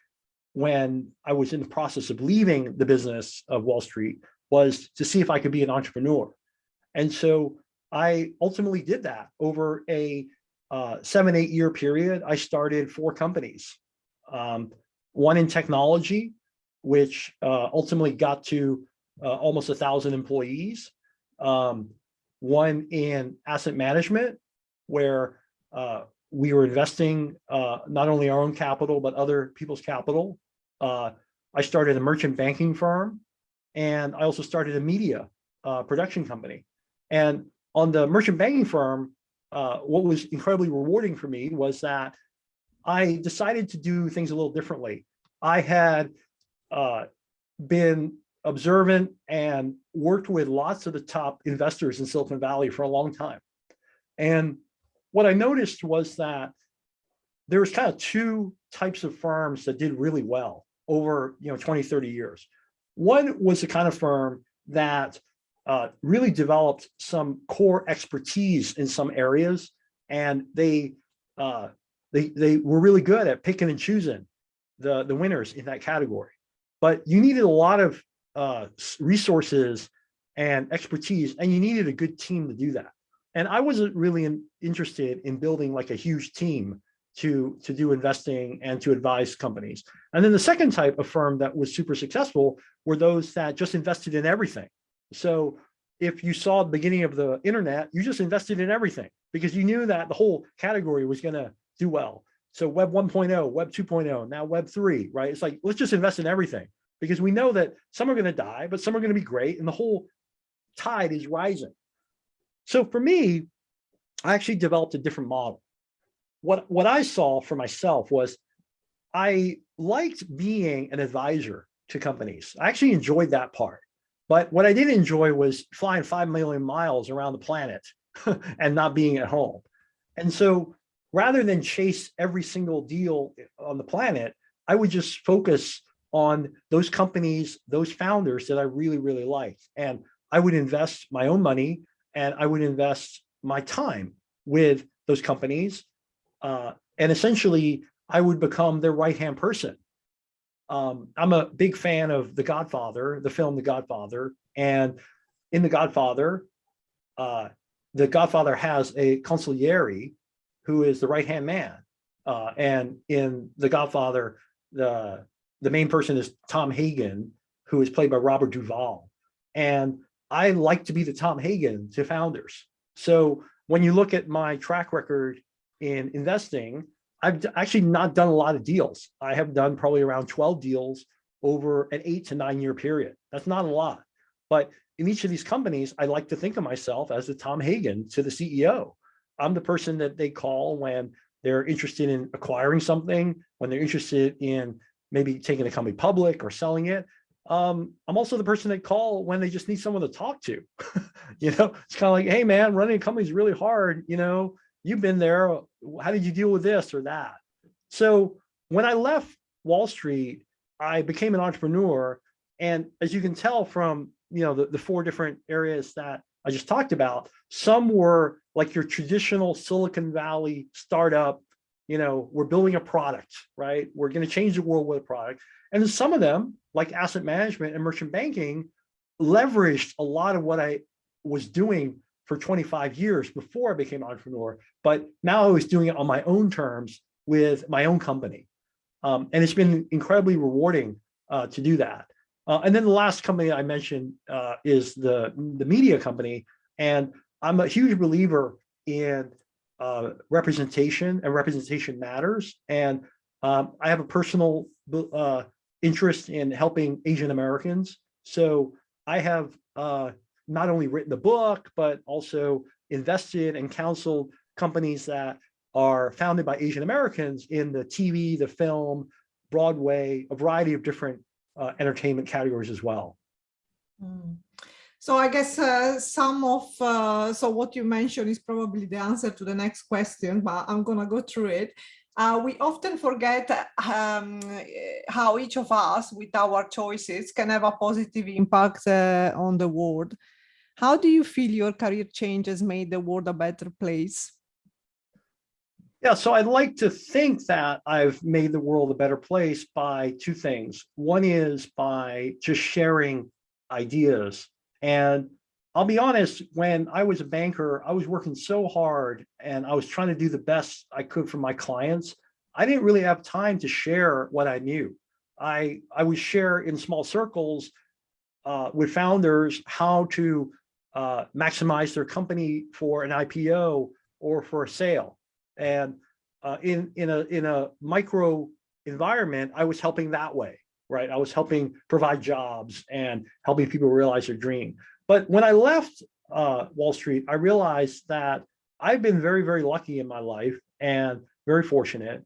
when I was in the process of leaving the business of Wall Street was to see if I could be an entrepreneur. And so I ultimately did that over a 7-8 year period. I started 4 companies, one in technology, which ultimately got to almost 1,000 employees, one in asset management, where we were investing not only our own capital, but other people's capital. I started a merchant banking firm, and I also started a media production company. And on the merchant banking firm, what was incredibly rewarding for me was that I decided to do things a little differently. I had been observant and worked with lots of the top investors in Silicon Valley for a long time. And what I noticed was that there was kind of 2 types of firms that did really well over 20, 30 years. One was the kind of firm that really developed some core expertise in some areas, and they were really good at picking and choosing the winners in that category. But you needed a lot of resources and expertise, and you needed a good team to do that. And I wasn't really interested in building like a huge team to do investing and to advise companies. And then the second type of firm that was super successful were those that just invested in everything. So if you saw the beginning of the internet, you just invested in everything because you knew that the whole category was going to do well. So Web 1.0, Web 2.0, now Web 3, right? It's like, let's just invest in everything because we know that some are going to die, but some are going to be great. And the whole tide is rising. So for me, I actually developed a different model. What I saw for myself was I liked being an advisor to companies. I actually enjoyed that part. But what I didn't enjoy was flying 5 million miles around the planet and not being at home. And so rather than chase every single deal on the planet, I would just focus on those companies, those founders that I really, really liked. And I would invest my own money and I would invest my time with those companies. And essentially, I would become their right-hand person. I'm a big fan of The Godfather, the film The Godfather. And in The Godfather has a consigliere who is the right-hand man. And in The Godfather, the main person is Tom Hagen, who is played by Robert Duvall. And I like to be the Tom Hagen to founders. So when you look at my track record in investing, I've actually not done a lot of deals. I have done probably around 12 deals over an 8 to 9 year period. That's not a lot, but in each of these companies, I like to think of myself as the Tom Hagen to the CEO. I'm the person that they call when they're interested in acquiring something, when they're interested in maybe taking a company public or selling it. I'm also the person they call when they just need someone to talk to. It's kind of like, hey man, running a company is really hard. You've been there. How did you deal with this or that? So when I left Wall Street, I became an entrepreneur. And as you can tell from, the four different areas that I just talked about, some were like your traditional Silicon Valley startup, we're building a product, right? We're going to change the world with a product. And then some of them, like asset management and merchant banking, leveraged a lot of what I was doing for 25 years before I became an entrepreneur. But now I was doing it on my own terms with my own company. And it's been incredibly rewarding to do that. And then the last company I mentioned is the media company. And I'm a huge believer in representation, and representation matters. And I have a personal interest in helping Asian Americans. So I have not only written the book, but also invested and counseled companies that are founded by Asian Americans in the TV, the film, Broadway, a variety of different entertainment categories as well. Mm. So I guess so what you mentioned is probably the answer to the next question, but I'm gonna go through it. We often forget how each of us, with our choices, can have a positive impact on the world. How do you feel your career changes made the world a better place? Yeah, so I'd like to think that I've made the world a better place by two things. One is by just sharing ideas. And I'll be honest, when I was a banker, I was working so hard and I was trying to do the best I could for my clients. I didn't really have time to share what I knew. I would share in small circles with founders how to maximize their company for an IPO or for a sale. And in a micro environment, I was helping that way, right? I was helping provide jobs and helping people realize their dream. But when I left Wall Street, I realized that I've been very, very lucky in my life and very fortunate.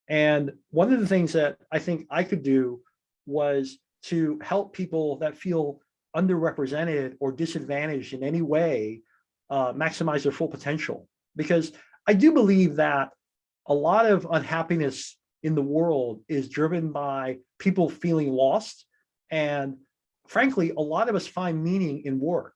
And one of the things that I think I could do was to help people that feel underrepresented or disadvantaged in any way maximize their full potential. Because I do believe that a lot of unhappiness in the world is driven by people feeling lost. And frankly, a lot of us find meaning in work.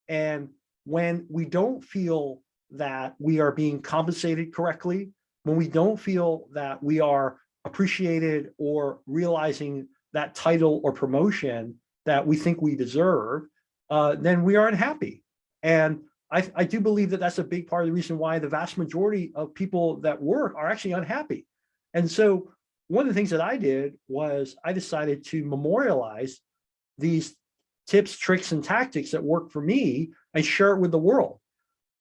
And when we don't feel that we are being compensated correctly, when we don't feel that we are appreciated or realizing that title or promotion that we think we deserve, then we are unhappy. And I do believe that that's a big part of the reason why the vast majority of people that work are actually unhappy. And so one of the things that I did was I decided to memorialize these tips, tricks, and tactics that work for me and share it with the world.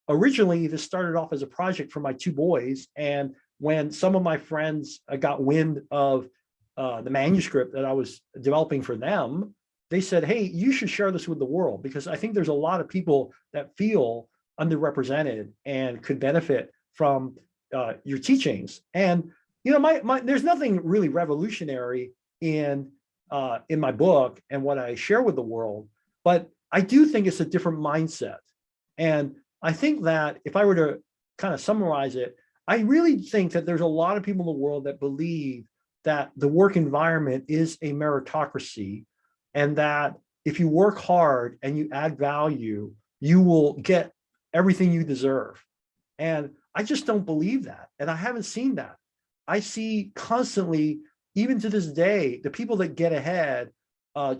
Originally, this started off as a project for my two boys. And when some of my friends got wind of the manuscript that I was developing for them, they said, hey, you should share this with the world, because I think there's a lot of people that feel underrepresented and could benefit from your teachings. And, there's nothing really revolutionary in my book and what I share with the world, but I do think it's a different mindset. And I think that if I were to kind of summarize it, I really think that there's a lot of people in the world that believe that the work environment is a meritocracy, and that if you work hard and you add value, you will get everything you deserve. And I just don't believe that. And I haven't seen that. I see constantly, even to this day, the people that get ahead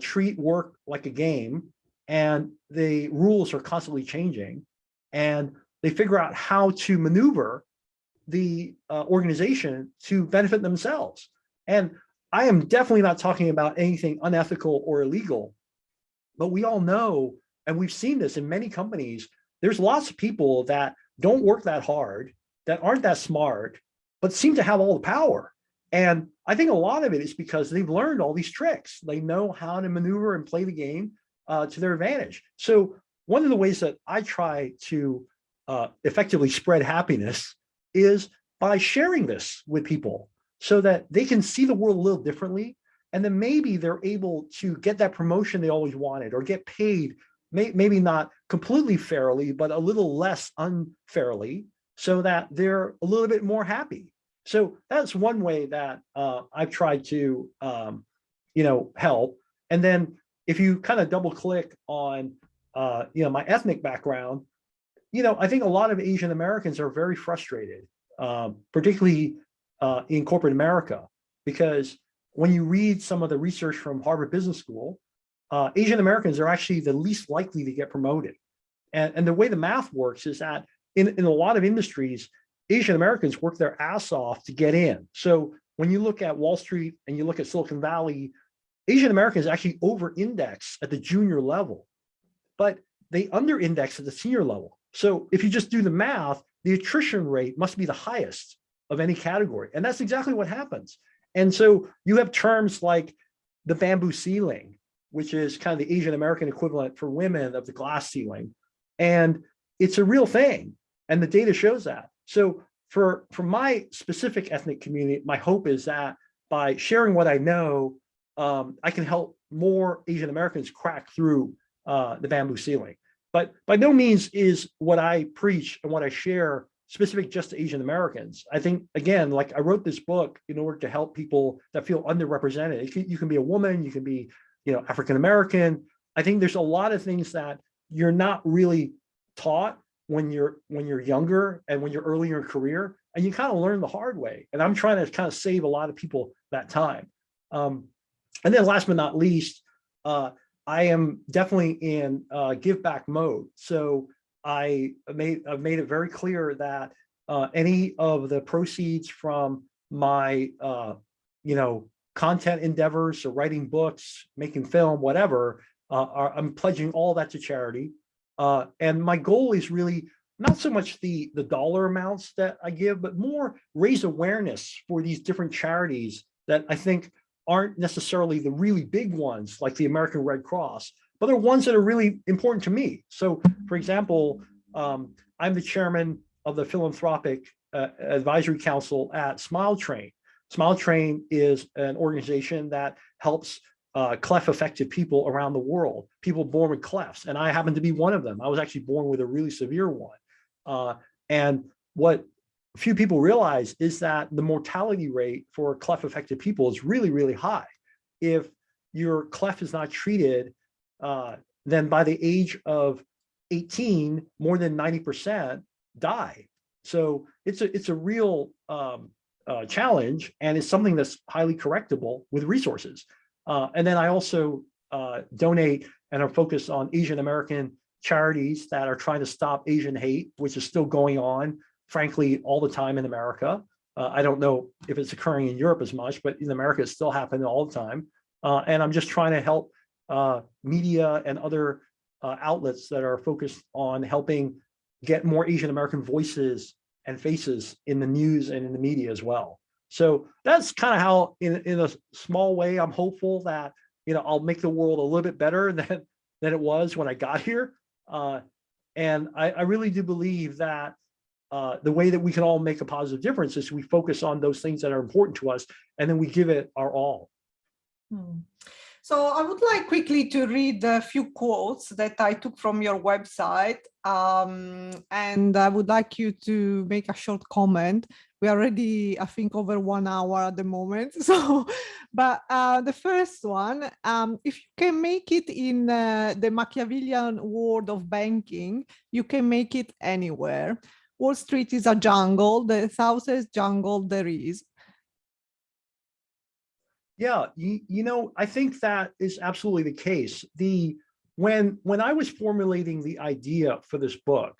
treat work like a game, and the rules are constantly changing, and they figure out how to maneuver the organization to benefit themselves. And I am definitely not talking about anything unethical or illegal, but we all know, and we've seen this in many companies, there's lots of people that don't work that hard, that aren't that smart, but seem to have all the power. And I think a lot of it is because they've learned all these tricks. They know how to maneuver and play the game. to their advantage. So one of the ways that I try to effectively spread happiness is by sharing this with people so that they can see the world a little differently. And then maybe they're able to get that promotion they always wanted or get paid, maybe not completely fairly, but a little less unfairly so that they're a little bit more happy. So that's one way that I've tried to, help. And then if you kind of double click on, my ethnic background, I think a lot of Asian Americans are very frustrated, particularly in corporate America, because when you read some of the research from Harvard Business School, Asian Americans are actually the least likely to get promoted. And the way the math works is that in a lot of industries, Asian Americans work their ass off to get in. So when you look at Wall Street and you look at Silicon Valley, Asian Americans actually over-index at the junior level, but they under-index at the senior level. So if you just do the math, the attrition rate must be the highest of any category. And that's exactly what happens. And so you have terms like the bamboo ceiling, which is kind of the Asian American equivalent for women of the glass ceiling. And it's a real thing. And the data shows that. So for my specific ethnic community, my hope is that by sharing what I know, I can help more Asian Americans crack through the bamboo ceiling. But by no means is what I preach and what I share specific just to Asian Americans. I think, again, like I wrote this book in order to help people that feel underrepresented. You can be a woman, you can be, African American. I think there's a lot of things that you're not really taught when you're younger and when you're early in your career, and you kind of learn the hard way. And I'm trying to kind of save a lot of people that time. And then last but not least, I am definitely in give back mode. So I've made it very clear that any of the proceeds from my content endeavors, so writing books, making film, whatever, I'm pledging all that to charity. And my goal is really not so much the dollar amounts that I give, but more raise awareness for these different charities that I think aren't necessarily the really big ones like the American Red Cross, but they're ones that are really important to me. So for example, I'm the chairman of the Philanthropic Advisory Council at Smile Train. Smile Train is an organization that helps cleft affected people around the world, people born with clefts. And I happen to be one of them. I was actually born with a really severe one. And what few people realize is that the mortality rate for cleft affected people is really, really high. If your cleft is not treated, then by the age of 18, more than 90% die. So it's a real challenge, and it's something that's highly correctable with resources. And then I also donate and are focused on Asian American charities that are trying to stop Asian hate, which is still going on, frankly, all the time in America. I don't know if it's occurring in Europe as much, but in America, it's still happening all the time. And I'm just trying to help media and other outlets that are focused on helping get more Asian American voices and faces in the news and in the media as well. So that's kind of how, in a small way, I'm hopeful that I'll make the world a little bit better than it was when I got here. And I really do believe that the way that we can all make a positive difference is we focus on those things that are important to us, and then we give it our all. So I would like quickly to read a few quotes that I took from your website, and I would like you to make a short comment. We are already, I think, over 1 hour at the moment. So, but the first one, if you can make it in the Machiavellian world of banking, you can make it anywhere. Wall Street is a jungle, the southest jungle there is. Yeah, I think that is absolutely the case. When I was formulating the idea for this book,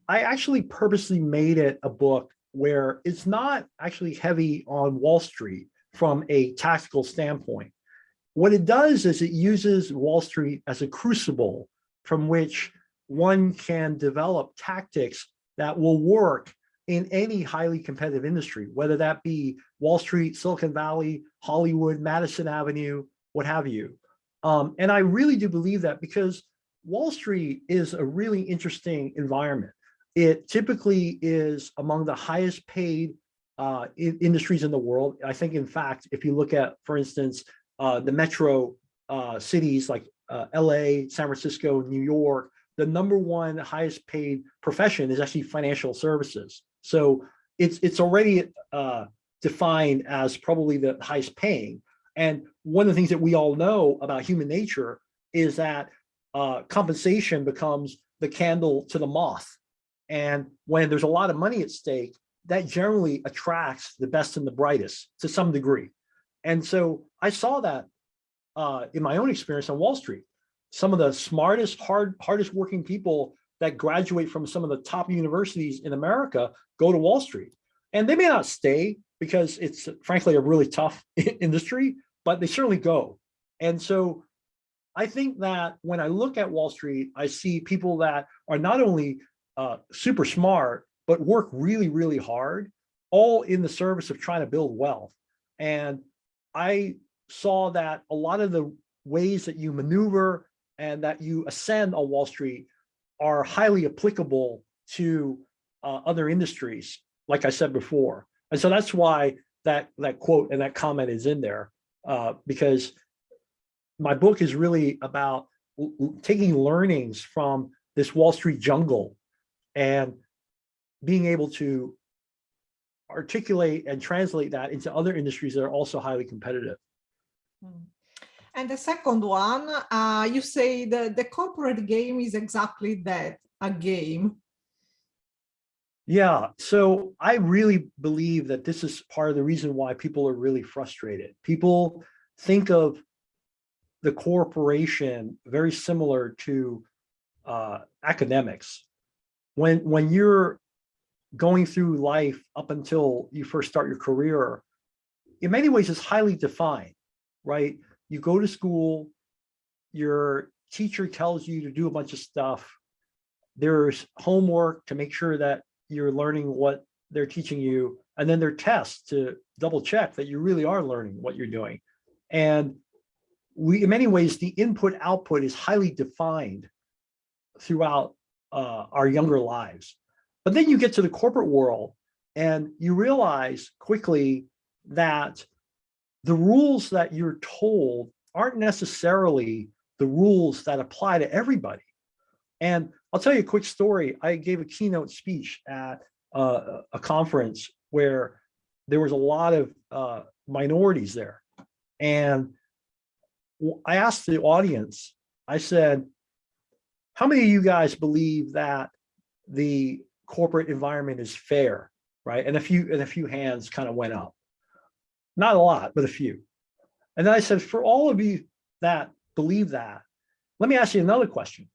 I actually purposely made it a book where it's not actually heavy on Wall Street from a tactical standpoint. What it does is it uses Wall Street as a crucible from which one can develop tactics that will work in any highly competitive industry, whether that be Wall Street, Silicon Valley, Hollywood, Madison Avenue, what have you. And I really do believe that because Wall Street is a really interesting environment. It typically is among the highest paid industries in the world. I think, in fact, if you look at, for instance, the metro cities like LA, San Francisco, New York, the number one highest paid profession is actually financial services. So it's already defined as probably the highest paying. And one of the things that we all know about human nature is that compensation becomes the candle to the moth. And when there's a lot of money at stake, that generally attracts the best and the brightest to some degree. And so I saw that in my own experience on Wall Street. Some of the smartest, hardest working people that graduate from some of the top universities in America go to Wall Street. And they may not stay because it's frankly a really tough industry, but they certainly go. And so I think that when I look at Wall Street, I see people that are not only super smart, but work really, really hard, all in the service of trying to build wealth. And I saw that a lot of the ways that you maneuver and that you ascend on Wall Street are highly applicable to other industries, like I said before. And so that's why that quote and that comment is in there, because my book is really about taking learnings from this Wall Street jungle and being able to articulate and translate that into other industries that are also highly competitive. And the second one, you say the corporate game is exactly that, a game. Yeah, so I really believe that this is part of the reason why people are really frustrated. People think of the corporation very similar to academics. When you're going through life up until you first start your career, in many ways it's highly defined, right? You go to school, your teacher tells you to do a bunch of stuff. There's homework to make sure that you're learning what they're teaching you, and then there are tests to double check that you really are learning what you're doing. And in many ways, the input output is highly defined throughout our younger lives. But then you get to the corporate world and you realize quickly that the rules that you're told aren't necessarily the rules that apply to everybody. And I'll tell you a quick story. I gave a keynote speech at a conference where there was a lot of minorities there. And I asked the audience, I said, how many of you guys believe that the corporate environment is fair, right? And a few hands kind of went up. Not a lot, but a few. And then I said, for all of you that believe that, let me ask you another question.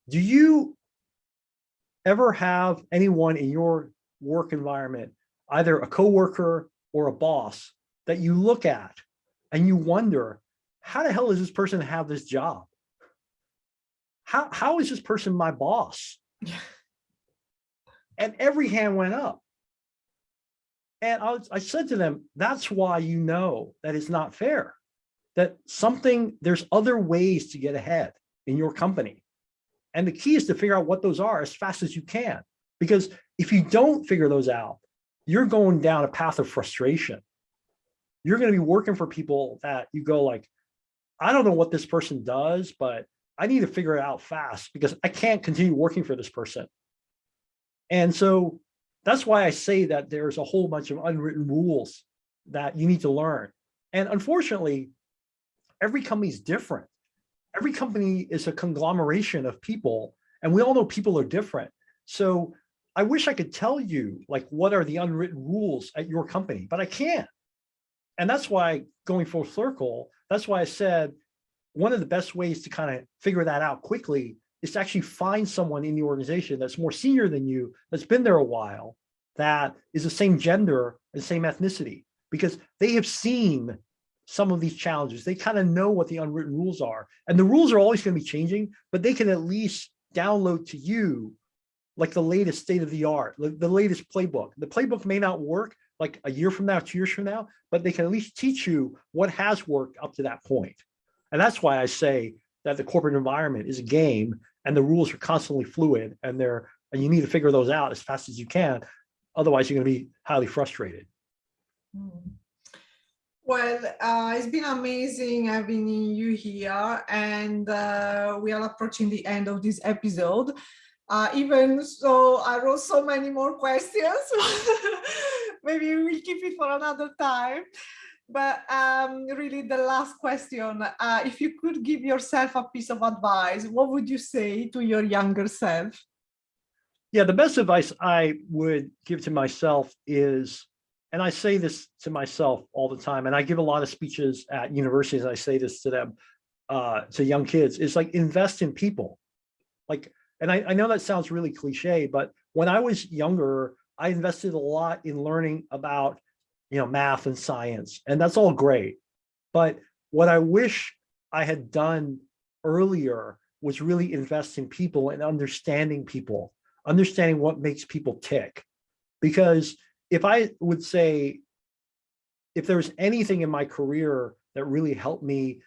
Do you ever have anyone in your work environment, either a coworker or a boss, that you look at and you wonder, how the hell does this person have this job? How is this person my boss? And every hand went up. And I said to them, that's why you know that it's not fair, that there's other ways to get ahead in your company. And the key is to figure out what those are as fast as you can. Because if you don't figure those out, you're going down a path of frustration. You're going to be working for people that you go like, I don't know what this person does, but I need to figure it out fast because I can't continue working for this person. And so that's why I say that there's a whole bunch of unwritten rules that you need to learn. And unfortunately, every company is different. Every company is a conglomeration of people, and we all know people are different. So I wish I could tell you like what are the unwritten rules at your company, but I can't. And that's why, going full circle, that's why I said one of the best ways to kind of figure that out quickly is to actually find someone in the organization that's more senior than you, that's been there a while, that is the same gender and same ethnicity, because they have seen some of these challenges. They kind of know what the unwritten rules are. And the rules are always going to be changing, but they can at least download to you like the latest state of the art, the latest playbook. The playbook may not work like a year from now, 2 years from now, but they can at least teach you what has worked up to that point. And that's why I say that the corporate environment is a game and the rules are constantly fluid and you need to figure those out as fast as you can. Otherwise, you're going to be highly frustrated. Well, it's been amazing having you here, and we are approaching the end of this episode. Even so, I wrote so many more questions. Maybe we'll keep it for another time. But really, the last question, if you could give yourself a piece of advice, what would you say to your younger self? Yeah, the best advice I would give to myself is, and I say this to myself all the time, and I give a lot of speeches at universities, and I say this to them, to young kids, is like invest in people. Like, and I know that sounds really cliche, but when I was younger, I invested a lot in learning about, math and science, and that's all great. But what I wish I had done earlier was really invest in people and understanding what makes people tick. Because if I would say, if there was anything in my career that really helped me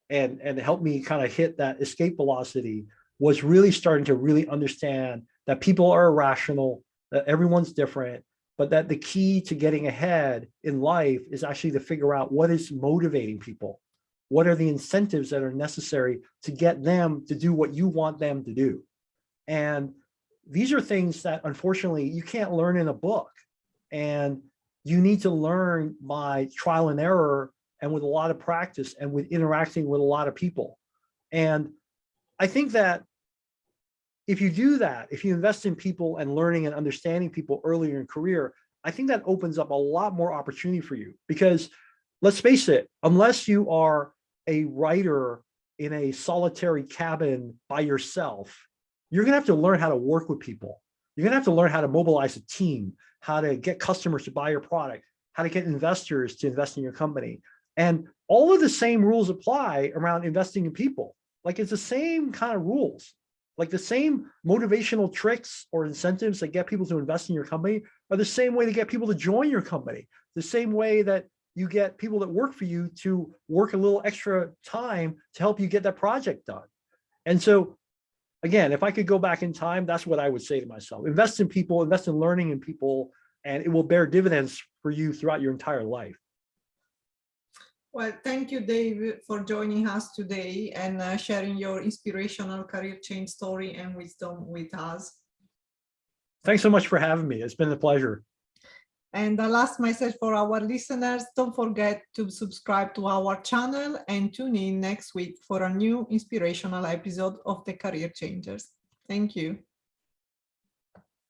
and helped me kind of hit that escape velocity, was really starting to really understand that people are irrational, that everyone's different, but that the key to getting ahead in life is actually to figure out what is motivating people. What are the incentives that are necessary to get them to do what you want them to do? And these are things that unfortunately you can't learn in a book, and you need to learn by trial and error and with a lot of practice and with interacting with a lot of people. And I think that if you do that, if you invest in people and learning and understanding people earlier in career, I think that opens up a lot more opportunity for you. Because let's face it, unless you are a writer in a solitary cabin by yourself, you're going to have to learn how to work with people. You're going to have to learn how to mobilize a team, how to get customers to buy your product, how to get investors to invest in your company. And all of the same rules apply around investing in people. Like, it's the same kind of rules. Like, the same motivational tricks or incentives that get people to invest in your company are the same way to get people to join your company. The same way that you get people that work for you to work a little extra time to help you get that project done. And so, again, if I could go back in time, that's what I would say to myself. Invest in people, invest in learning in people, and it will bear dividends for you throughout your entire life. Well, thank you, Dave, for joining us today and sharing your inspirational career change story and wisdom with us. Thanks so much for having me. It's been a pleasure. And the last message for our listeners, don't forget to subscribe to our channel and tune in next week for a new inspirational episode of The Career Changers. Thank you.